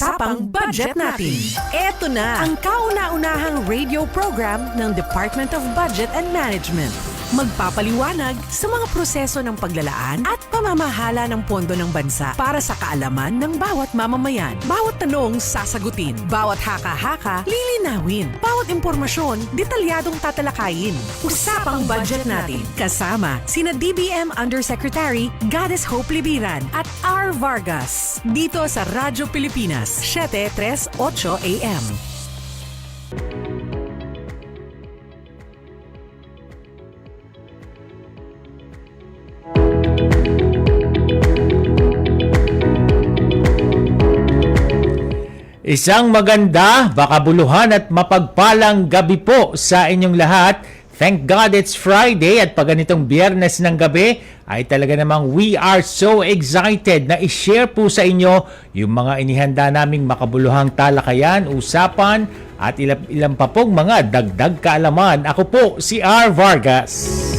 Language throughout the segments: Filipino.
Usapang Budget Natin. Eto na ang kauna-unahang radio program ng Department of Budget and Management. Magpapaliwanag sa mga proseso ng paglalaan at pamamahala ng pondo ng bansa para sa kaalaman ng bawat mamamayan. Bawat tanong sasagutin, bawat haka-haka lilinawin, bawat impormasyon detalyadong tatalakayin. Usapang Budget Natin kasama sina DBM Undersecretary Goddess Hope Libiran at R. Vargas dito sa Radyo Pilipinas 738 AM. Isang maganda, makabuluhan at mapagpalang gabi po sa inyong lahat. Thank God it's Friday at pag ganitong Biyernes ng gabi ay talaga namang we are so excited na i-share po sa inyo yung mga inihanda naming makabuluhang talakayan, usapan at ilang pa pong mga dagdag kaalaman. Ako po si R. Vargas.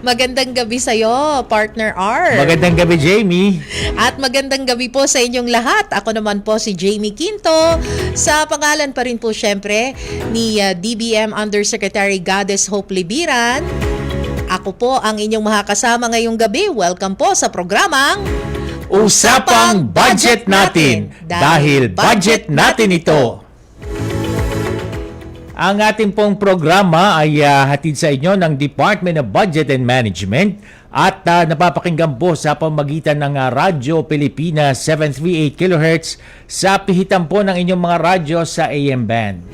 Magandang gabi sa iyo, partner R. Magandang gabi, Jamie. At magandang gabi po sa inyong lahat. Ako naman po si Jamie Quinto. Sa pangalan pa rin po syempre ni DBM Undersecretary Goddess Hope Libiran. Ako po ang inyong makakasama ngayong gabi. Welcome po sa programang Usapang Budget Natin dahil budget natin ito. Ang ating pong programa ay hatid sa inyo ng Department of Budget and Management at napapakinggan po sa pamagitan ng Radyo Pilipinas 738 kHz sa pihitan po ng inyong mga radyo sa AM band.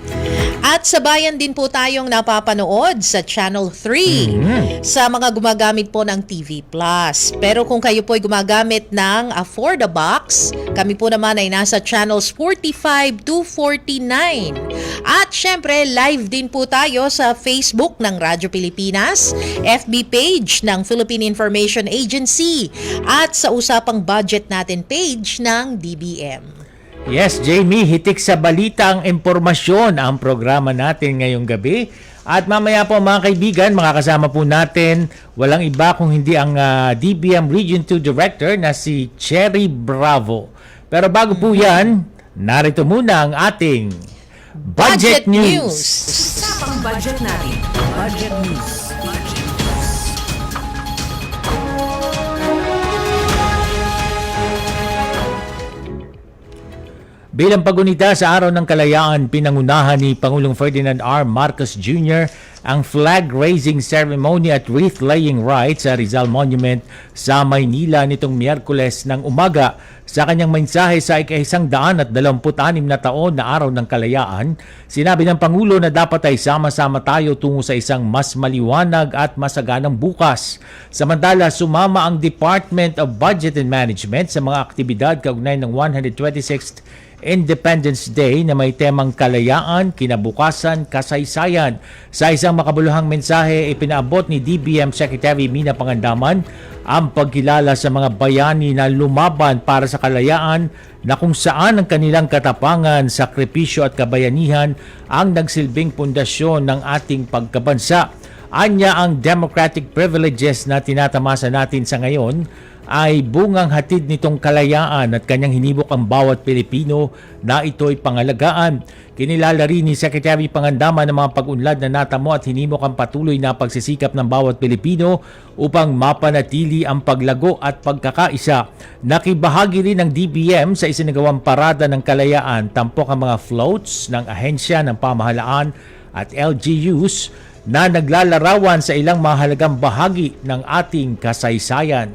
At sa bayan din po tayong napapanood sa Channel 3 sa mga gumagamit po ng TV Plus. Pero kung kayo po ay gumagamit ng For the Box, kami po naman ay nasa channels 45 to 49. At syempre, live din po tayo sa Facebook ng Radyo Pilipinas, FB page ng Philippine Information Agency, at sa Usapang Budget Natin page ng DBM. Yes, Jamie, hitik sa balitang impormasyon ang programa natin ngayong gabi. At mamaya po mga kaibigan, makakasama po natin walang iba kung hindi ang DBM Region 2 Director na si Cherry Bravo. Pero bago po yan, narito muna ang ating Budget News. Usapang Budget Natin. Budget News. Bilang pagunita sa Araw ng Kalayaan, pinangunahan ni Pangulong Ferdinand R. Marcos Jr. ang flag-raising ceremony at wreath-laying rites sa Rizal Monument sa Maynila nitong Miyerkules ng umaga. Sa kanyang mensahe sa ika-126 na taon na Araw ng Kalayaan, sinabi ng Pangulo na dapat ay sama-sama tayo tungo sa isang mas maliwanag at masaganang bukas. Samantala, sumama ang Department of Budget and Management sa mga aktibidad kaugnay ng 126th Independence Day na may temang kalayaan, kinabukasan, kasaysayan. Sa isang makabuluhang mensahe, ipinaabot ni DBM Secretary Mina Pangandaman ang pagkilala sa mga bayani na lumaban para sa kalayaan na kung saan ang kanilang katapangan, sakripisyo at kabayanihan ang nagsilbing pundasyon ng ating pagkabansa. Anya ang democratic privileges na tinatamasa natin sa ngayon ay bungang hatid nitong kalayaan at kanyang hinibok ang bawat Pilipino na ito'y pangalagaan. Kinilala rin ni Secretary Pangandaman ng mga pag-unlad na natamo at hinimok ang patuloy na pagsisikap ng bawat Pilipino upang mapanatili ang paglago at pagkakaisa. Nakibahagi rin ng DBM sa isinagawang parada ng kalayaan, tampok ang mga floats ng ahensya ng pamahalaan at LGUs na naglalarawan sa ilang mahalagang bahagi ng ating kasaysayan.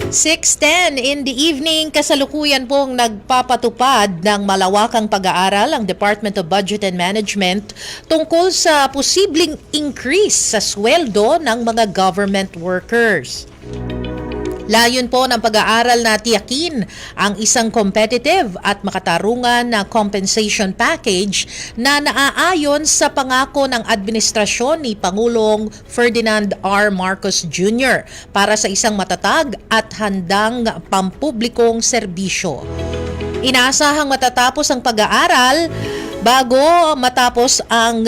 6:10 in the evening, kasalukuyan pong nagpapatupad ng malawakang pag-aaral ang Department of Budget and Management tungkol sa posibleng increase sa sweldo ng mga government workers. Layon po ng pag-aaral na tiyakin ang isang competitive at makatarungan na compensation package na naaayon sa pangako ng administrasyon ni Pangulong Ferdinand R. Marcos Jr. para sa isang matatag at handang pampublikong serbisyo. Inaasahang matatapos ang pag-aaral bago matapos ang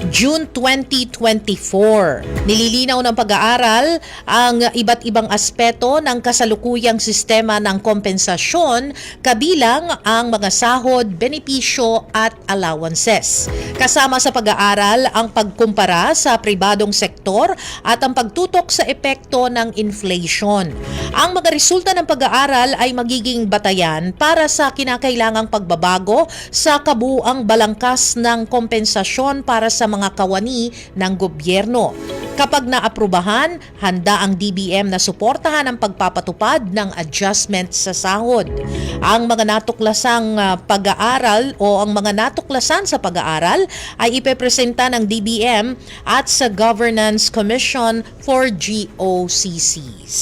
June 2024. Nililinaw ng pag-aaral ang iba't ibang aspeto ng kasalukuyang sistema ng kompensasyon kabilang ang mga sahod, benepisyo at allowances. Kasama sa pag-aaral ang pagkumpara sa pribadong sektor at ang pagtutok sa epekto ng inflation. Ang mga resulta ng pag-aaral ay magiging batayan para sa kinakailangang pagbabago sa kabuuang balangkas ng kompensasyon para sa mga kawani ng gobyerno. Kapag naaprubahan, handa ang DBM na suportahan ang pagpapatupad ng adjustment sa sahod. Ang mga natuklasang pag-aaral o ang mga natuklasan sa pag-aaral ay ipepresenta ng DBM at sa Governance Commission for GOCCs.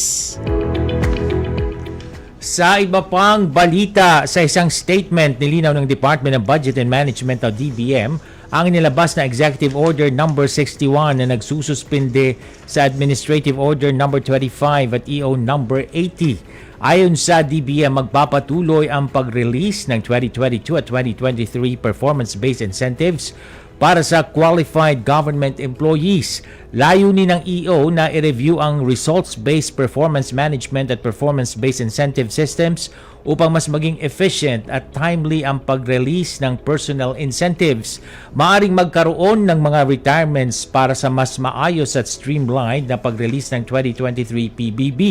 Sa iba pang balita, sa isang statement nilinaw ng Department of Budget and Management o DBM ang inilabas na Executive Order No. 61 na nagsususpinde sa Administrative Order No. 25 at EO No. 80. Ayon sa DBM, magpapatuloy ang pag-release ng 2022 at 2023 performance-based incentives para sa qualified government employees. Layunin ng EO na i-review ang results-based performance management at performance-based incentive systems upang mas maging efficient at timely ang pag-release ng personal incentives. Maaring magkaroon ng mga retirements para sa mas maayos at streamlined na pag-release ng 2023 PBB.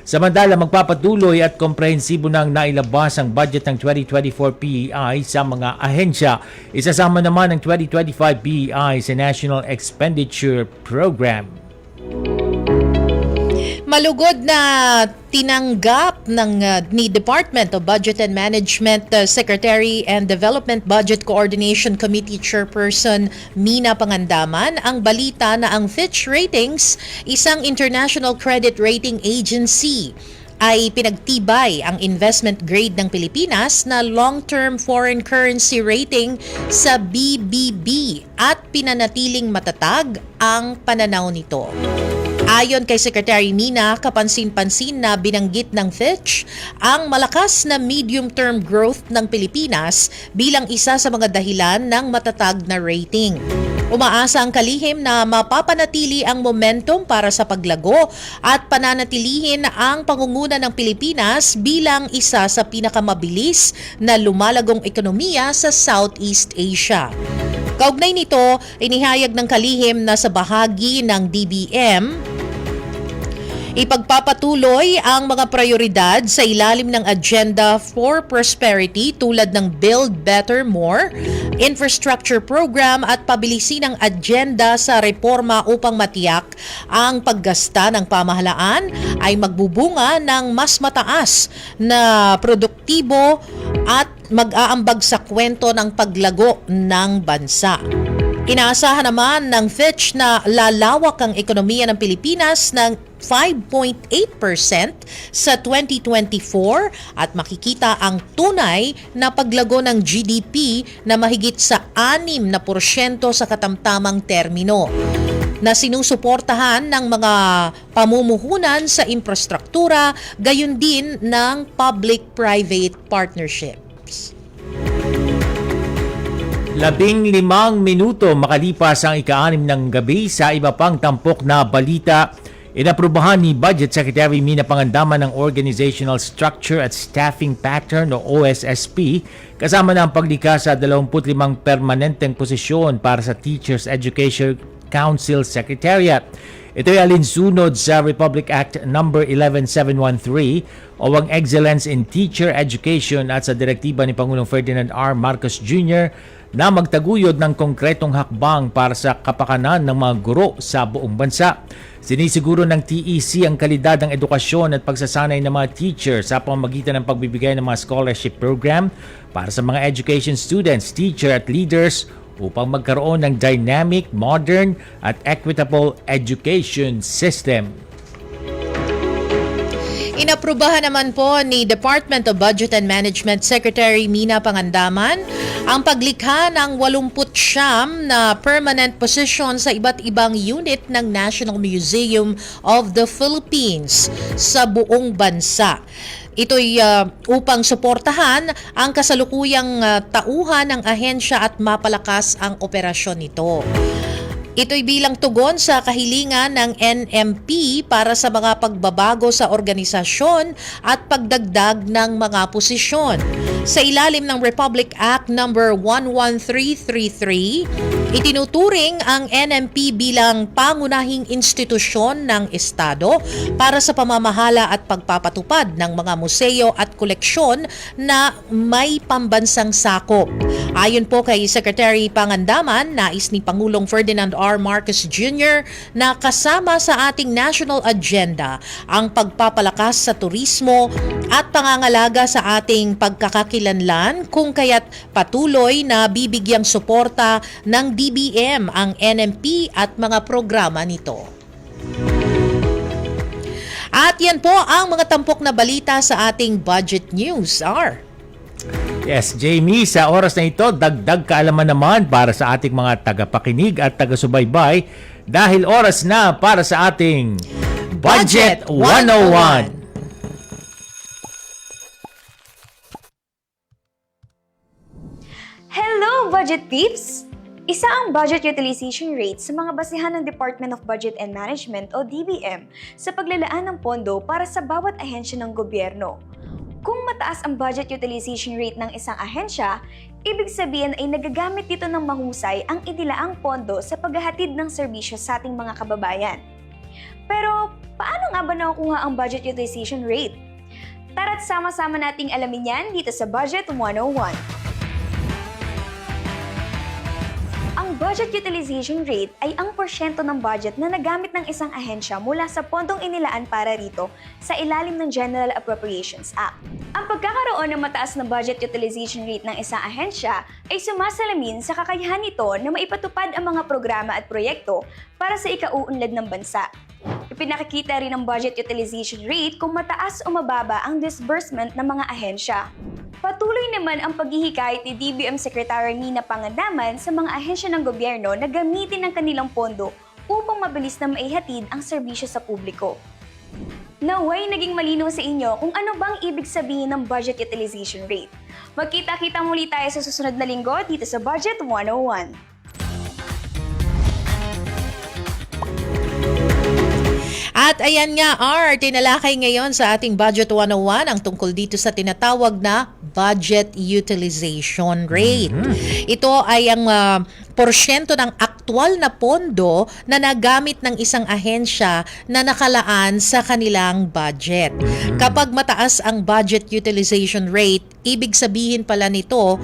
Samantala, magpapatuloy at komprehensibo nang nailabas ang budget ng 2024 PEI sa mga ahensya. Isasama naman ang 2025 PEI sa National Expenditure Program. Malugod na tinanggap ni Department of Budget and Management Secretary and Development Budget Coordination Committee Chairperson Mina Pangandaman ang balita na ang Fitch Ratings, isang international credit rating agency, ay pinagtibay ang investment grade ng Pilipinas na long-term foreign currency rating sa BBB at pinanatiling matatag ang pananaw nito. Ayon kay Secretary Mina, kapansin-pansin na binanggit ng Fitch ang malakas na medium-term growth ng Pilipinas bilang isa sa mga dahilan ng matatag na rating. Umaasa ang kalihim na mapapanatili ang momentum para sa paglago at pananatilihin ang pangunguna ng Pilipinas bilang isa sa pinakamabilis na lumalagong ekonomiya sa Southeast Asia. Kaugnay nito, inihayag ng kalihim na sa bahagi ng DBM, ipagpapatuloy ang mga prioridad sa ilalim ng Agenda for Prosperity tulad ng Build Better More, Infrastructure Program at pabilisin ang agenda sa reforma upang matiyak ang paggasta ng pamahalaan ay magbubunga ng mas mataas na produktibo at mag-aambag sa kwento ng paglago ng bansa. Inaasahan naman ng Fitch na lalawak ang ekonomiya ng Pilipinas ng 5.8% sa 2024 at makikita ang tunay na paglago ng GDP na mahigit sa 6% sa katamtamang termino, na sinusuportahan ng mga pamumuhunan sa infrastruktura, gayon din ng public-private partnerships. 15 minuto makalipas ang ika-6 ng gabi. Sa iba pang tampok na balita, inaprubahan ni Budget Secretary Mina Pangandaman ng Organizational Structure at Staffing Pattern o OSSP, kasama na ang paglikha sa 25 permanenteng posisyon para sa Teachers Education Council Secretariat. Ito ay alinsunod sa Republic Act No. 11713 o ang Excellence in Teacher Education at sa direktiba ni Pangulong Ferdinand R. Marcos Jr. na magtaguyod ng konkretong hakbang para sa kapakanan ng mga guro sa buong bansa. Sinisiguro ng TEC ang kalidad ng edukasyon at pagsasanay ng mga teacher sa pamamagitan ng pagbibigay ng mga scholarship program para sa mga education students, teacher at leaders upang magkaroon ng dynamic, modern at equitable education system. Inaprubahan naman po ni Department of Budget and Management Secretary Mina Pangandaman ang paglikha ng 89 na permanent position sa iba't ibang unit ng National Museum of the Philippines sa buong bansa. Ito'y upang suportahan ang kasalukuyang tauhan ng ahensya at mapalakas ang operasyon nito. Ito'y bilang tugon sa kahilingan ng NMP para sa mga pagbabago sa organisasyon at pagdagdag ng mga posisyon. Sa ilalim ng Republic Act No. 11333, itinuturing ang NMP bilang pangunahing institusyon ng Estado para sa pamamahala at pagpapatupad ng mga museo at koleksyon na may pambansang sakop. Ayon po kay Secretary Pangandaman, nais ni Pangulong Ferdinand R. Marcos Jr. na kasama sa ating national agenda ang pagpapalakas sa turismo at pangangalaga sa ating pagkakakilanlan, kung kaya't patuloy na bibigyang suporta ng DBM ang NMP at mga programa nito. At yan po ang mga tampok na balita sa ating budget news. Yes, Jamie, sa oras na ito, dagdag kaalaman naman para sa ating mga tagapakinig at taga-subaybay dahil oras na para sa ating Budget 101. Hello, Budget Peeps! Isa ang budget utilization rate sa mga basihan ng Department of Budget and Management o DBM sa paglalaan ng pondo para sa bawat ahensya ng gobyerno. Kung mataas ang budget utilization rate ng isang ahensya, ibig sabihin ay nagagamit dito ng mahusay ang inilaang pondo sa paghahatid ng serbisyo sa ating mga kababayan. Pero paano nga ba nakukuha ang budget utilization rate? Tara't sama-sama nating alamin yan dito sa Budget 101. Ang budget utilization rate ay ang porsyento ng budget na nagamit ng isang ahensya mula sa pondong inilaan para rito sa ilalim ng General Appropriations Act. Ang pagkakaroon ng mataas na budget utilization rate ng isang ahensya ay sumasalamin sa kakayahan nito na maipatupad ang mga programa at proyekto para sa ikauunlad ng bansa. Ipinakikita rin ang budget utilization rate kung mataas o mababa ang disbursement ng mga ahensya. Patuloy naman ang paghihikayat ni DBM Secretary Nina Pangandaman sa mga ahensya ng gobyerno na gamitin ang kanilang pondo upang mabilis na maihatid ang serbisyo sa publiko. Naway naging malinaw sa inyo kung ano bang ibig sabihin ng budget utilization rate. Magkita-kita muli tayo sa susunod na linggo dito sa Budget 101. At ayan nga, tinalakay ngayon sa ating Budget 101 ang tungkol dito sa tinatawag na budget utilization rate. Ito ay ang porsyento ng aktual na pondo na nagamit ng isang ahensya na nakalaan sa kanilang budget. Kapag mataas ang budget utilization rate, ibig sabihin pala nito,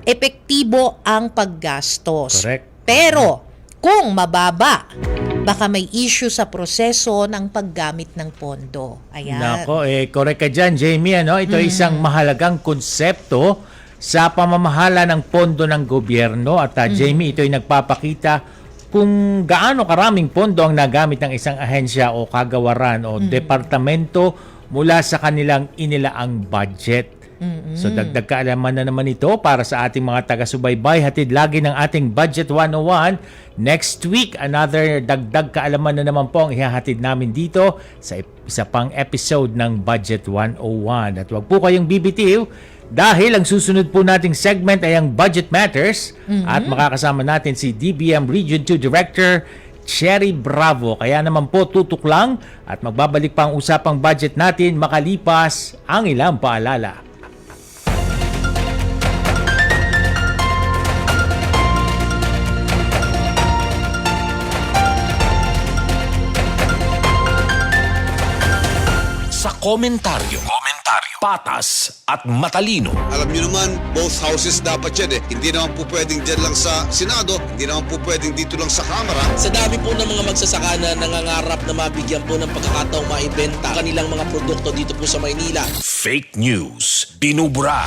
epektibo ang paggastos. Correct. Pero kung mababa, baka may issue sa proseso ng paggamit ng pondo. Ayan. Nako, correct ka dyan, Jamie. Ito isang mahalagang konsepto sa pamamahala ng pondo ng gobyerno. At Jamie, ito ay nagpapakita kung gaano karaming pondo ang nagamit ng isang ahensya o kagawaran o departamento mula sa kanilang inilaang budget. So dagdag kaalaman na naman ito para sa ating mga taga-subaybay. Hatid lagi ng ating Budget 101. Next week, another dagdag kaalaman na naman po ang ihahatid namin dito sa isa pang episode ng Budget 101. At wag po kayong bibitiw dahil ang susunod po nating segment ay ang Budget Matters at makakasama natin si DBM Region 2 Director Cherry Bravo. Kaya naman po tutok lang at magbabalik pa ang usapang budget natin makalipas ang ilang paalala. Sa komentaryo, patas at matalino. Alam niyo naman, both houses dapat yan eh. Hindi naman po pwedeng dyan lang sa Senado, hindi naman po pwedeng dito lang sa Kamara. Sa dami po ng mga magsasaka na nangangarap na mabigyan po ng pagkakataong maibenta kanilang mga produkto dito po sa Maynila. Fake news, binubura,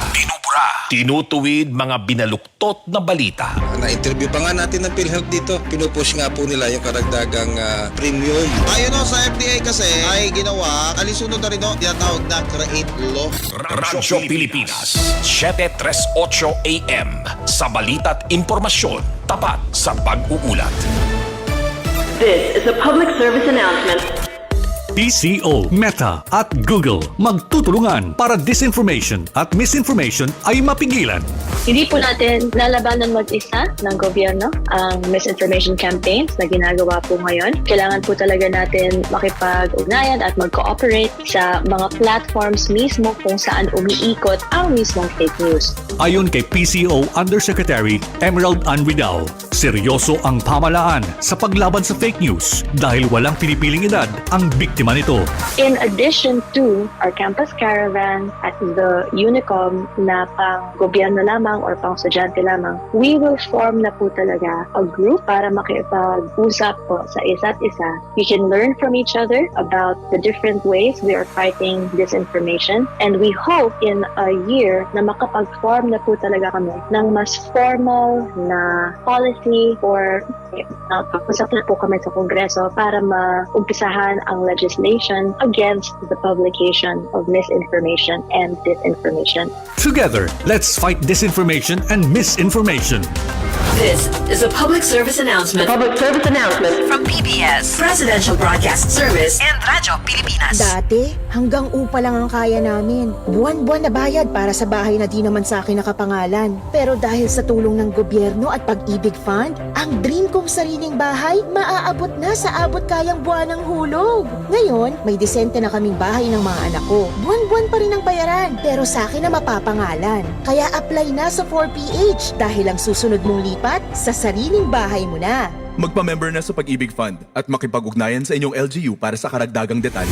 tinutuwid mga binaluktot na balita. Na-interview pa nga natin ng PhilHealth dito. Pinupush nga po nila yung karagdagang premium. Ayon o, sa FDA kasi ay ginawa, kalisunod na rin o, tinatawag na Create Law. Radyo Pilipinas, 7:38 AM. Sa balita't impormasyon, tapat sa pag-uulat. This is a public service announcement. PCO, Meta at Google magtutulungan para disinformation at misinformation ay mapigilan. Hindi po natin lalabanan mag-isa ng gobyerno ang misinformation campaigns na ginagawa po ngayon. Kailangan po talaga natin makipag-ugnayan at mag-cooperate sa mga platforms mismo kung saan umiikot ang mismong fake news. Ayon kay PCO Undersecretary Emerald Ann Vidal, seryoso ang pamahalaan sa paglaban sa fake news dahil walang pinipiling edad ang biktima nito. In addition to our campus caravan at the Unicom na pang gobyerno lamang or pang estudyante lamang, we will form na po talaga a group para makipag-usap po sa isa't isa. We can learn from each other about the different ways we are fighting disinformation, and we hope in a year na makapag-form na po talaga kami ng mas formal na policy or pag-usap na po kami sa Kongreso para maumpisahan ang legislation against the publication of misinformation and disinformation. Together, let's fight disinformation and misinformation. This is a public service announcement. From PBS, Presidential Broadcast Service and Radyo Pilipinas. Dati, hanggang upa lang ang kaya namin. Buwan-buwan na bayad para sa bahay na di naman sa akin nakapangalan. Pero dahil sa tulong ng gobyerno at pag-ibig fund, ang dream kong sariling bahay maaabot na sa abot kayang buwan ng hulog. Ngayon, may disente na kaming bahay ng mga anak ko. Buwan-buwan pa rin ang bayaran, pero sa akin na mapapangalan. Kaya apply na sa 4PH dahil ang susunod mong lipat sa sariling bahay mo na. Magpa-member na sa Pag-ibig Fund at makipag-ugnayan sa inyong LGU para sa karagdagang detalye.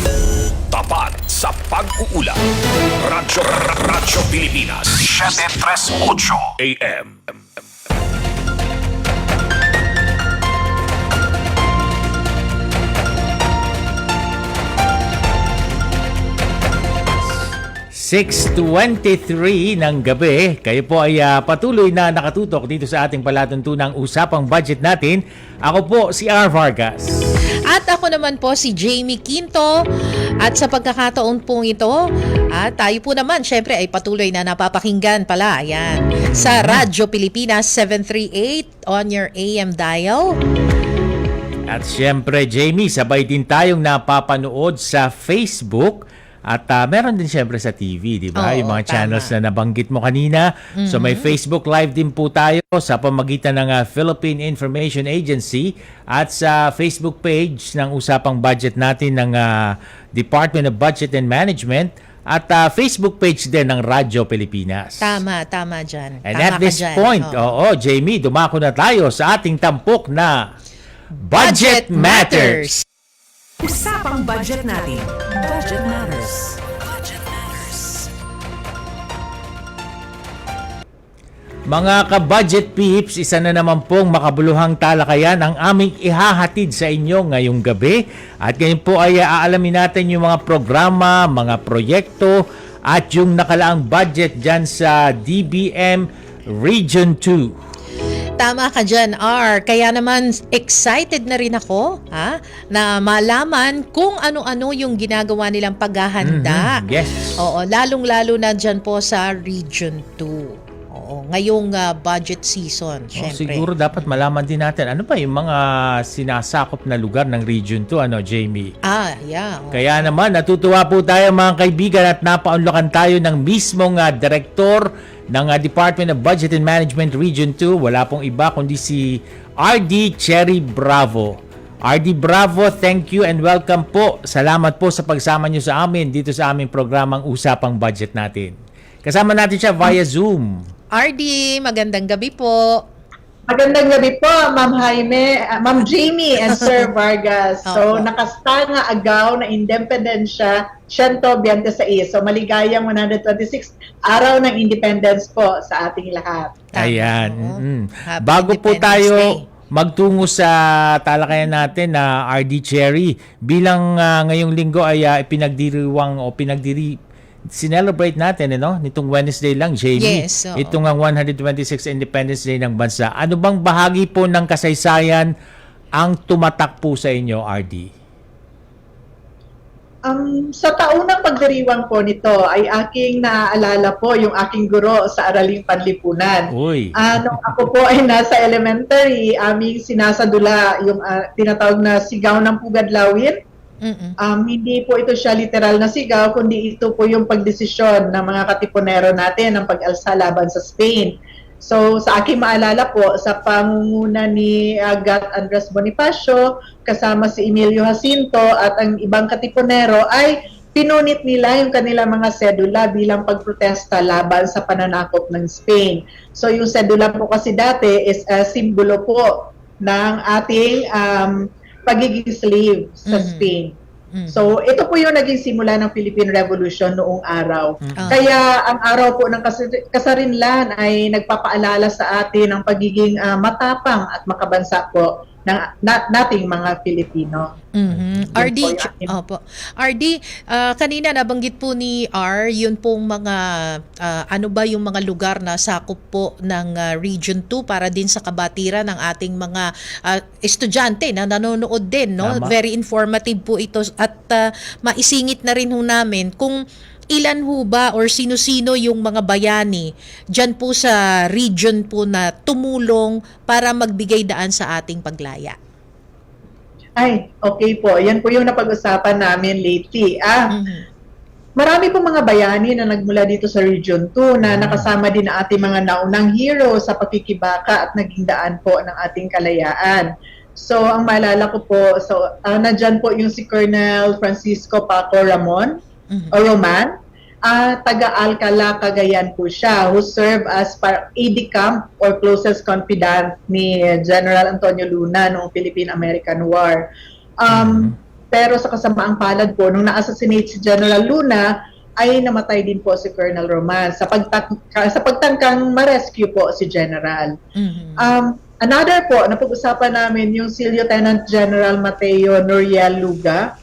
Tapat sa pag-uulat. Radyo Pilipinas. 738 AM. (6:23) ng gabi. Kayo po ay patuloy na nakatutok dito sa ating palatuntunang usapang budget natin. Ako po si R. Vargas. At ako naman po si Jamie Quinto. At sa pagkakataon pong ito, tayo po naman syempre ay patuloy na napapakinggan pala. Ayan, sa Radyo Pilipinas 738 on your AM dial. At syempre, Jamie, sabay din tayong napapanood sa Facebook. At meron din syempre sa TV, di ba? Oo, yung mga tama. channels na nabanggit mo kanina. So may Facebook Live din po tayo sa pamagitan ng Philippine Information Agency at sa Facebook page ng usapang budget natin ng Department of Budget and Management at Facebook page din ng Radyo Pilipinas. Tama dyan. And Tama at this ka dyan. point, Jamie, dumako na tayo sa ating tampok na Budget Matters. Usapang budget natin. Budget Matters. Budget Matters. Mga ka-budget peeps, isa na naman pong makabuluhang talakayan ang aming ihahatid sa inyo ngayong gabi. At ngayon po ay aalamin natin yung mga programa, mga proyekto at yung nakalaang budget dyan sa DBM Region 2. Tama ka dyan, R. Kaya naman excited na rin ako na malaman kung ano-ano yung ginagawa nilang paghahanda. Yes. Oo, lalong-lalo na dyan po sa Region 2. Oo, ngayong budget season, syempre. Siguro dapat malaman din natin ano ba yung mga sinasakop na lugar ng Region 2, Jamie? Yeah. Kaya naman, natutuwa po tayo mga kaibigan at napaunlakan tayo ng mismong direktor ng Department of Budget and Management Region 2. Wala pong iba kundi si RD Cherry Bravo. RD Bravo, thank you and welcome po. Salamat po sa pagsama nyo sa amin dito sa aming programang Usapang Budget natin. Kasama natin siya via Zoom. RD, magandang gabi po. Magandang gabi po, Ma'am Jaime, Ma'am Jamie, and Sir Vargas. So, nakasta nga agaw na independensya, 126. So, maligayang 126 araw ng independence po sa ating lahat. Ayan. Bago po tayo magtungo sa talakayan natin na RD Cherry, bilang ngayong linggo ay sinelebrate natin nitong Wednesday lang, Jamie. Yes, itong ang 126 Independence Day ng bansa. Ano bang bahagi po ng kasaysayan ang tumatak po sa inyo, RD? Sa taunang pagdiriwang po nito ay aking naaalala po yung aking guro sa Araling Panlipunan. Uy. Nung ako po ay nasa elementary, aming sinasadula yung tinatawag na sigaw ng Pugadlawin. Hindi po ito siya literal na sigaw, kundi ito po yung pagdesisyon ng mga katipunero natin ng pag-alsa laban sa Spain. So sa aking maalala po, sa pangunguna ni Gat Andres Bonifacio, kasama si Emilio Jacinto at ang ibang katipunero ay pinunit nila yung kanilang mga sedula bilang pagprotesta laban sa pananakop ng Spain. So yung sedula po kasi dati is a simbolo po ng ating pagiging slave sa Spain. So, ito po yung naging simula ng Philippine Revolution noong araw. Kaya ang araw po ng kasarinlan ay nagpapaalala sa atin ng pagiging matapang at makabansa po ng nating mga Pilipino. RD, kanina nabanggit po ni R, yun pong mga, ano ba yung mga lugar na sakop po ng Region 2 para din sa kabatiran ng ating mga estudyante na nanonood din, no? Tama. Very informative po ito at maisingit na rin ho namin kung ilan ho ba or sino-sino yung mga bayani dyan po sa region po na tumulong para magbigay daan sa ating paglaya? Ay, okay po. Yan po yung napag-usapan namin lately. Marami po mga bayani na nagmula dito sa Region 2 na nakasama din ang ating mga naunang hero sa pakikibaka at naging daan po ng ating kalayaan. So, ang maalala ko po, nandyan po yung si Colonel Francisco Paco Ramon, o Roman, taga Alcala, Cagayan po siya, who served as aide-camp or closest confidant ni General Antonio Luna noong Philippine-American War. Pero sa kasamaang palad po, nung na-assassinate si General Luna, ay namatay din po si Colonel Roman sa pagtangkang ma-rescue po si General. Another po, napag-usapan namin yung si Lieutenant General Mateo Noriel Luga.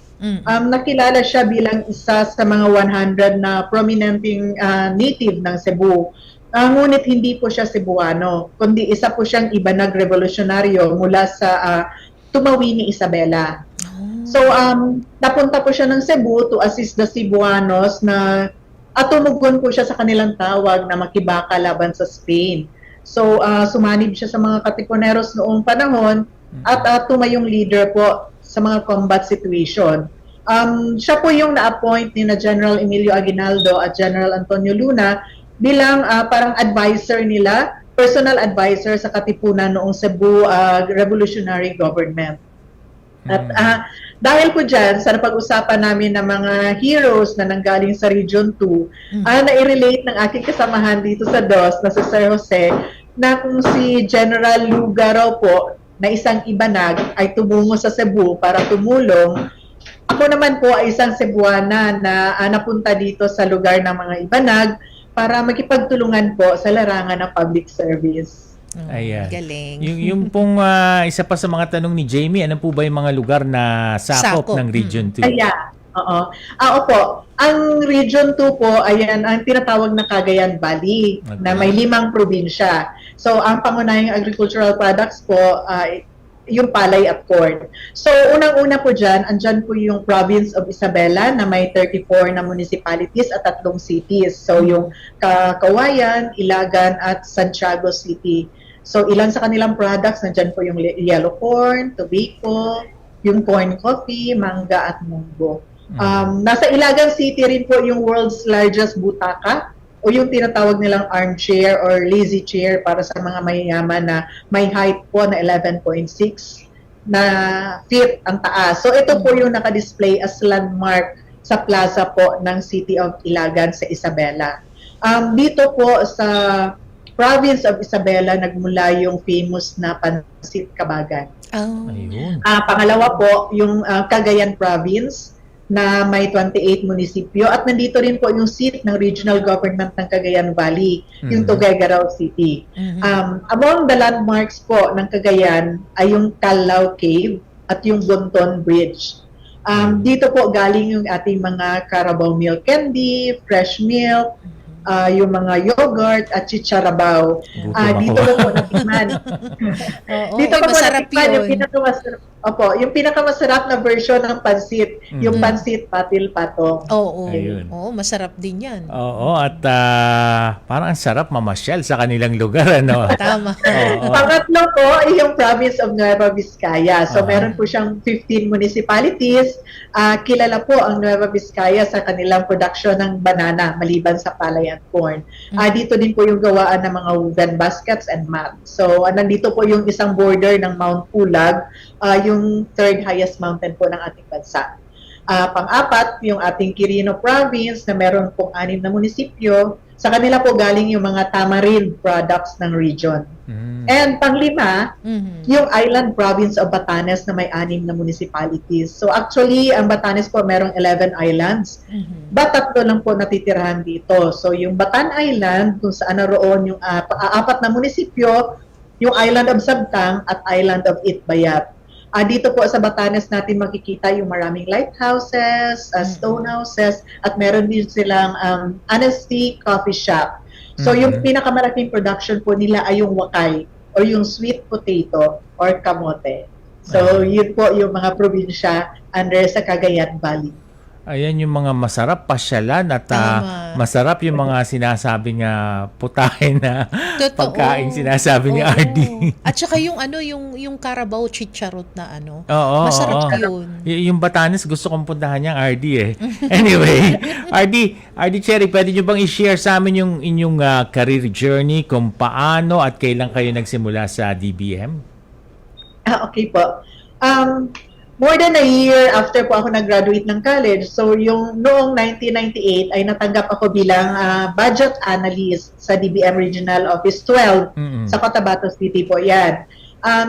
Nakilala siya bilang isa sa mga 100 na prominenting native ng Cebu. Ngunit hindi po siya Cebuano, kundi isa po siyang ibanag revolusyonaryo mula sa Tumawi ni Isabela. So, napunta po siya ng Cebu to assist the Cebuanos at tumugon po siya sa kanilang tawag na makibaka laban sa Spain. So, sumanib siya sa mga katipuneros noong panahon at tumayong leader po sa mga combat situation. Siya po yung na-appoint ni na General Emilio Aguinaldo at General Antonio Luna bilang parang advisor nila, personal advisor sa katipunan noong Cebu Revolutionary Government. At dahil po dyan, sa napag-usapan namin ng mga heroes na nanggaling sa Region 2, na-relate ng aking kasamahan dito sa DOS na si Sir Jose, na kung si General Luga raw po, na isang ibanag ay tumungo sa Cebu para tumulong. Ako naman po ay isang Cebuana na napunta dito sa lugar ng mga ibanag para makipagtulungan po sa larangan ng public service. Ayan. Galing. Yung pong isa pa sa mga tanong ni Jamie, ano po ba yung mga lugar na sakop ng Region 2? Ayan. Oo. Opo. Ang Region 2 po, ayan, ang tinatawag na Cagayan Valley, na may 5 probinsya. So, ang pangunahing agricultural products po, yung palay at corn. So, unang-una po dyan, andyan po yung province of Isabela na may 34 na municipalities at 3 cities. So, yung Kawayan, Ilagan, at Santiago City. So, ilan sa kanilang products, nandyan po yung yellow corn, tobacco, yung corn coffee, mangga, at munggo. Nasa Ilagan City rin po yung world's largest butaka o yung tinatawag nilang armchair or lazy chair para sa mga mayayaman na may height po na 11.6 na feet ang taas. So ito po yung nakadisplay as landmark sa plaza po ng City of Ilagan sa Isabela. Dito po sa province of Isabela nagmula yung famous na Pansit Kabagan. Ayun. Pangalawa po yung Cagayan Province na may 28 munisipyo at nandito rin po yung seat ng regional government ng Cagayan Valley, yung Tuguegarao City. Among the landmarks po ng Cagayan ay yung Callao Cave at yung Gonton Bridge. Dito po galing yung ating mga Carabao milk candy, fresh milk, yung mga yogurt at chicharabaw. Dito po natikman. Dito po natikman yung pinakamasarap. Opo, yung pinakamasarap na version ng pansit, yung pansit patil patong. Oo. Ayun. Oo, masarap din yan. Oo, at parang ang sarap mamasyal sa kanilang lugar, ano? Tama. Oo. Pangatlo po ay yung province of Nueva Vizcaya. So meron po siyang 15 municipalities. Kilala po ang Nueva Vizcaya sa kanilang production ng banana maliban sa palay at corn. Dito din po yung gawaan ng mga woven baskets and mats. So nandito po yung isang border ng Mount Pulag, yung third highest mountain po ng ating bansa. Pang-apat, yung ating Quirino province na meron pong 6 na munisipyo. Sa kanila po galing yung mga tamarind products ng region. And pang-5, yung island province of Batanes na may 6 na municipalities. So actually, ang Batanes po merong 11 islands. But 3 lang po natitirahan dito. So yung Batan Island, kung saan naroon yung 4 na munisipyo, yung island of Sabtang at island of Itbayat. Dito po sa Batanes natin makikita yung maraming lighthouses, stone houses, at meron din silang Honesty Coffee Shop. So yung pinakamalaking production po nila ay yung wakay or yung sweet potato or kamote. So yun po yung mga probinsya under sa Cagayan Valley. Ayan yung mga masarap pasyalan at masarap yung mga sinasabi nga putahe na pagkain sinasabi ni RD. At saka yung yung Carabao chicharot na ano. Oo, masarap yun. Yung Batanes gusto kong puntahan yung RD eh. Anyway, RD Cherry, pwede nyo bang i-share sa amin yung inyong career journey kung paano at kailan kayo nagsimula sa DBM? Okay po. More than a year after po ako nag-graduate ng college, so yung noong 1998 ay natanggap ako bilang budget analyst sa DBM Regional Office 12 sa Cotabato City po yan.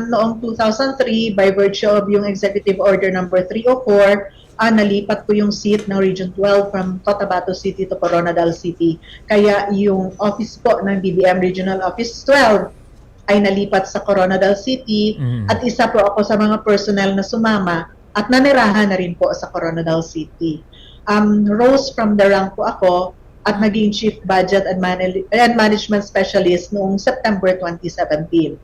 Noong 2003, by virtue of yung Executive Order number 304, nalipat ko yung seat ng Region 12 from Cotabato City to Coronadal City. Kaya yung office po ng DBM Regional Office 12 ay nalipat sa Coronadal City at isa po ako sa mga personnel na sumama at nanirahan na rin po sa Coronadal City. Rose from the rank po ako at naging Chief Budget and Management Specialist noong September 2017.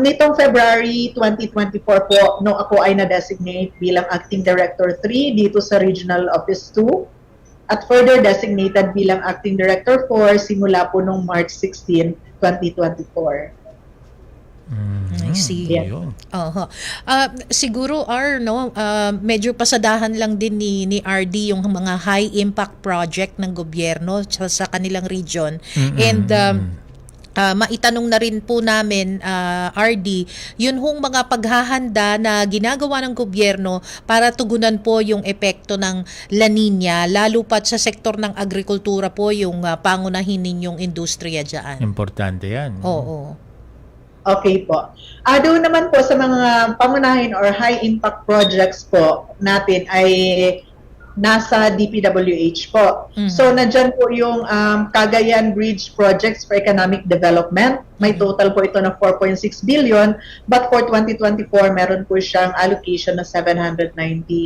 Nitong February 2024 po, no ako ay na-designate bilang Acting Director 3 dito sa Regional Office 2 at further designated bilang Acting Director 4 simula po noong March 16, 2024. I see. Siguro medyo pasadahan lang din ni RD yung mga high impact project ng gobyerno sa kanilang region. And maitanong na rin po namin, RD, yun hong mga paghahanda na ginagawa ng gobyerno para tugunan po yung epekto ng La Nina, lalo pat sa sektor ng agrikultura po, yung pangunahin ninyong industriya dyan. Importante yan. Oo. Okay po. Doon naman po sa mga pangunahin or high impact projects po natin ay nasa DPWH po. So, nandyan po yung Cagayan Bridge Projects for Economic Development. May total po ito na 4.6 billion. But for 2024, meron po siyang allocation na 790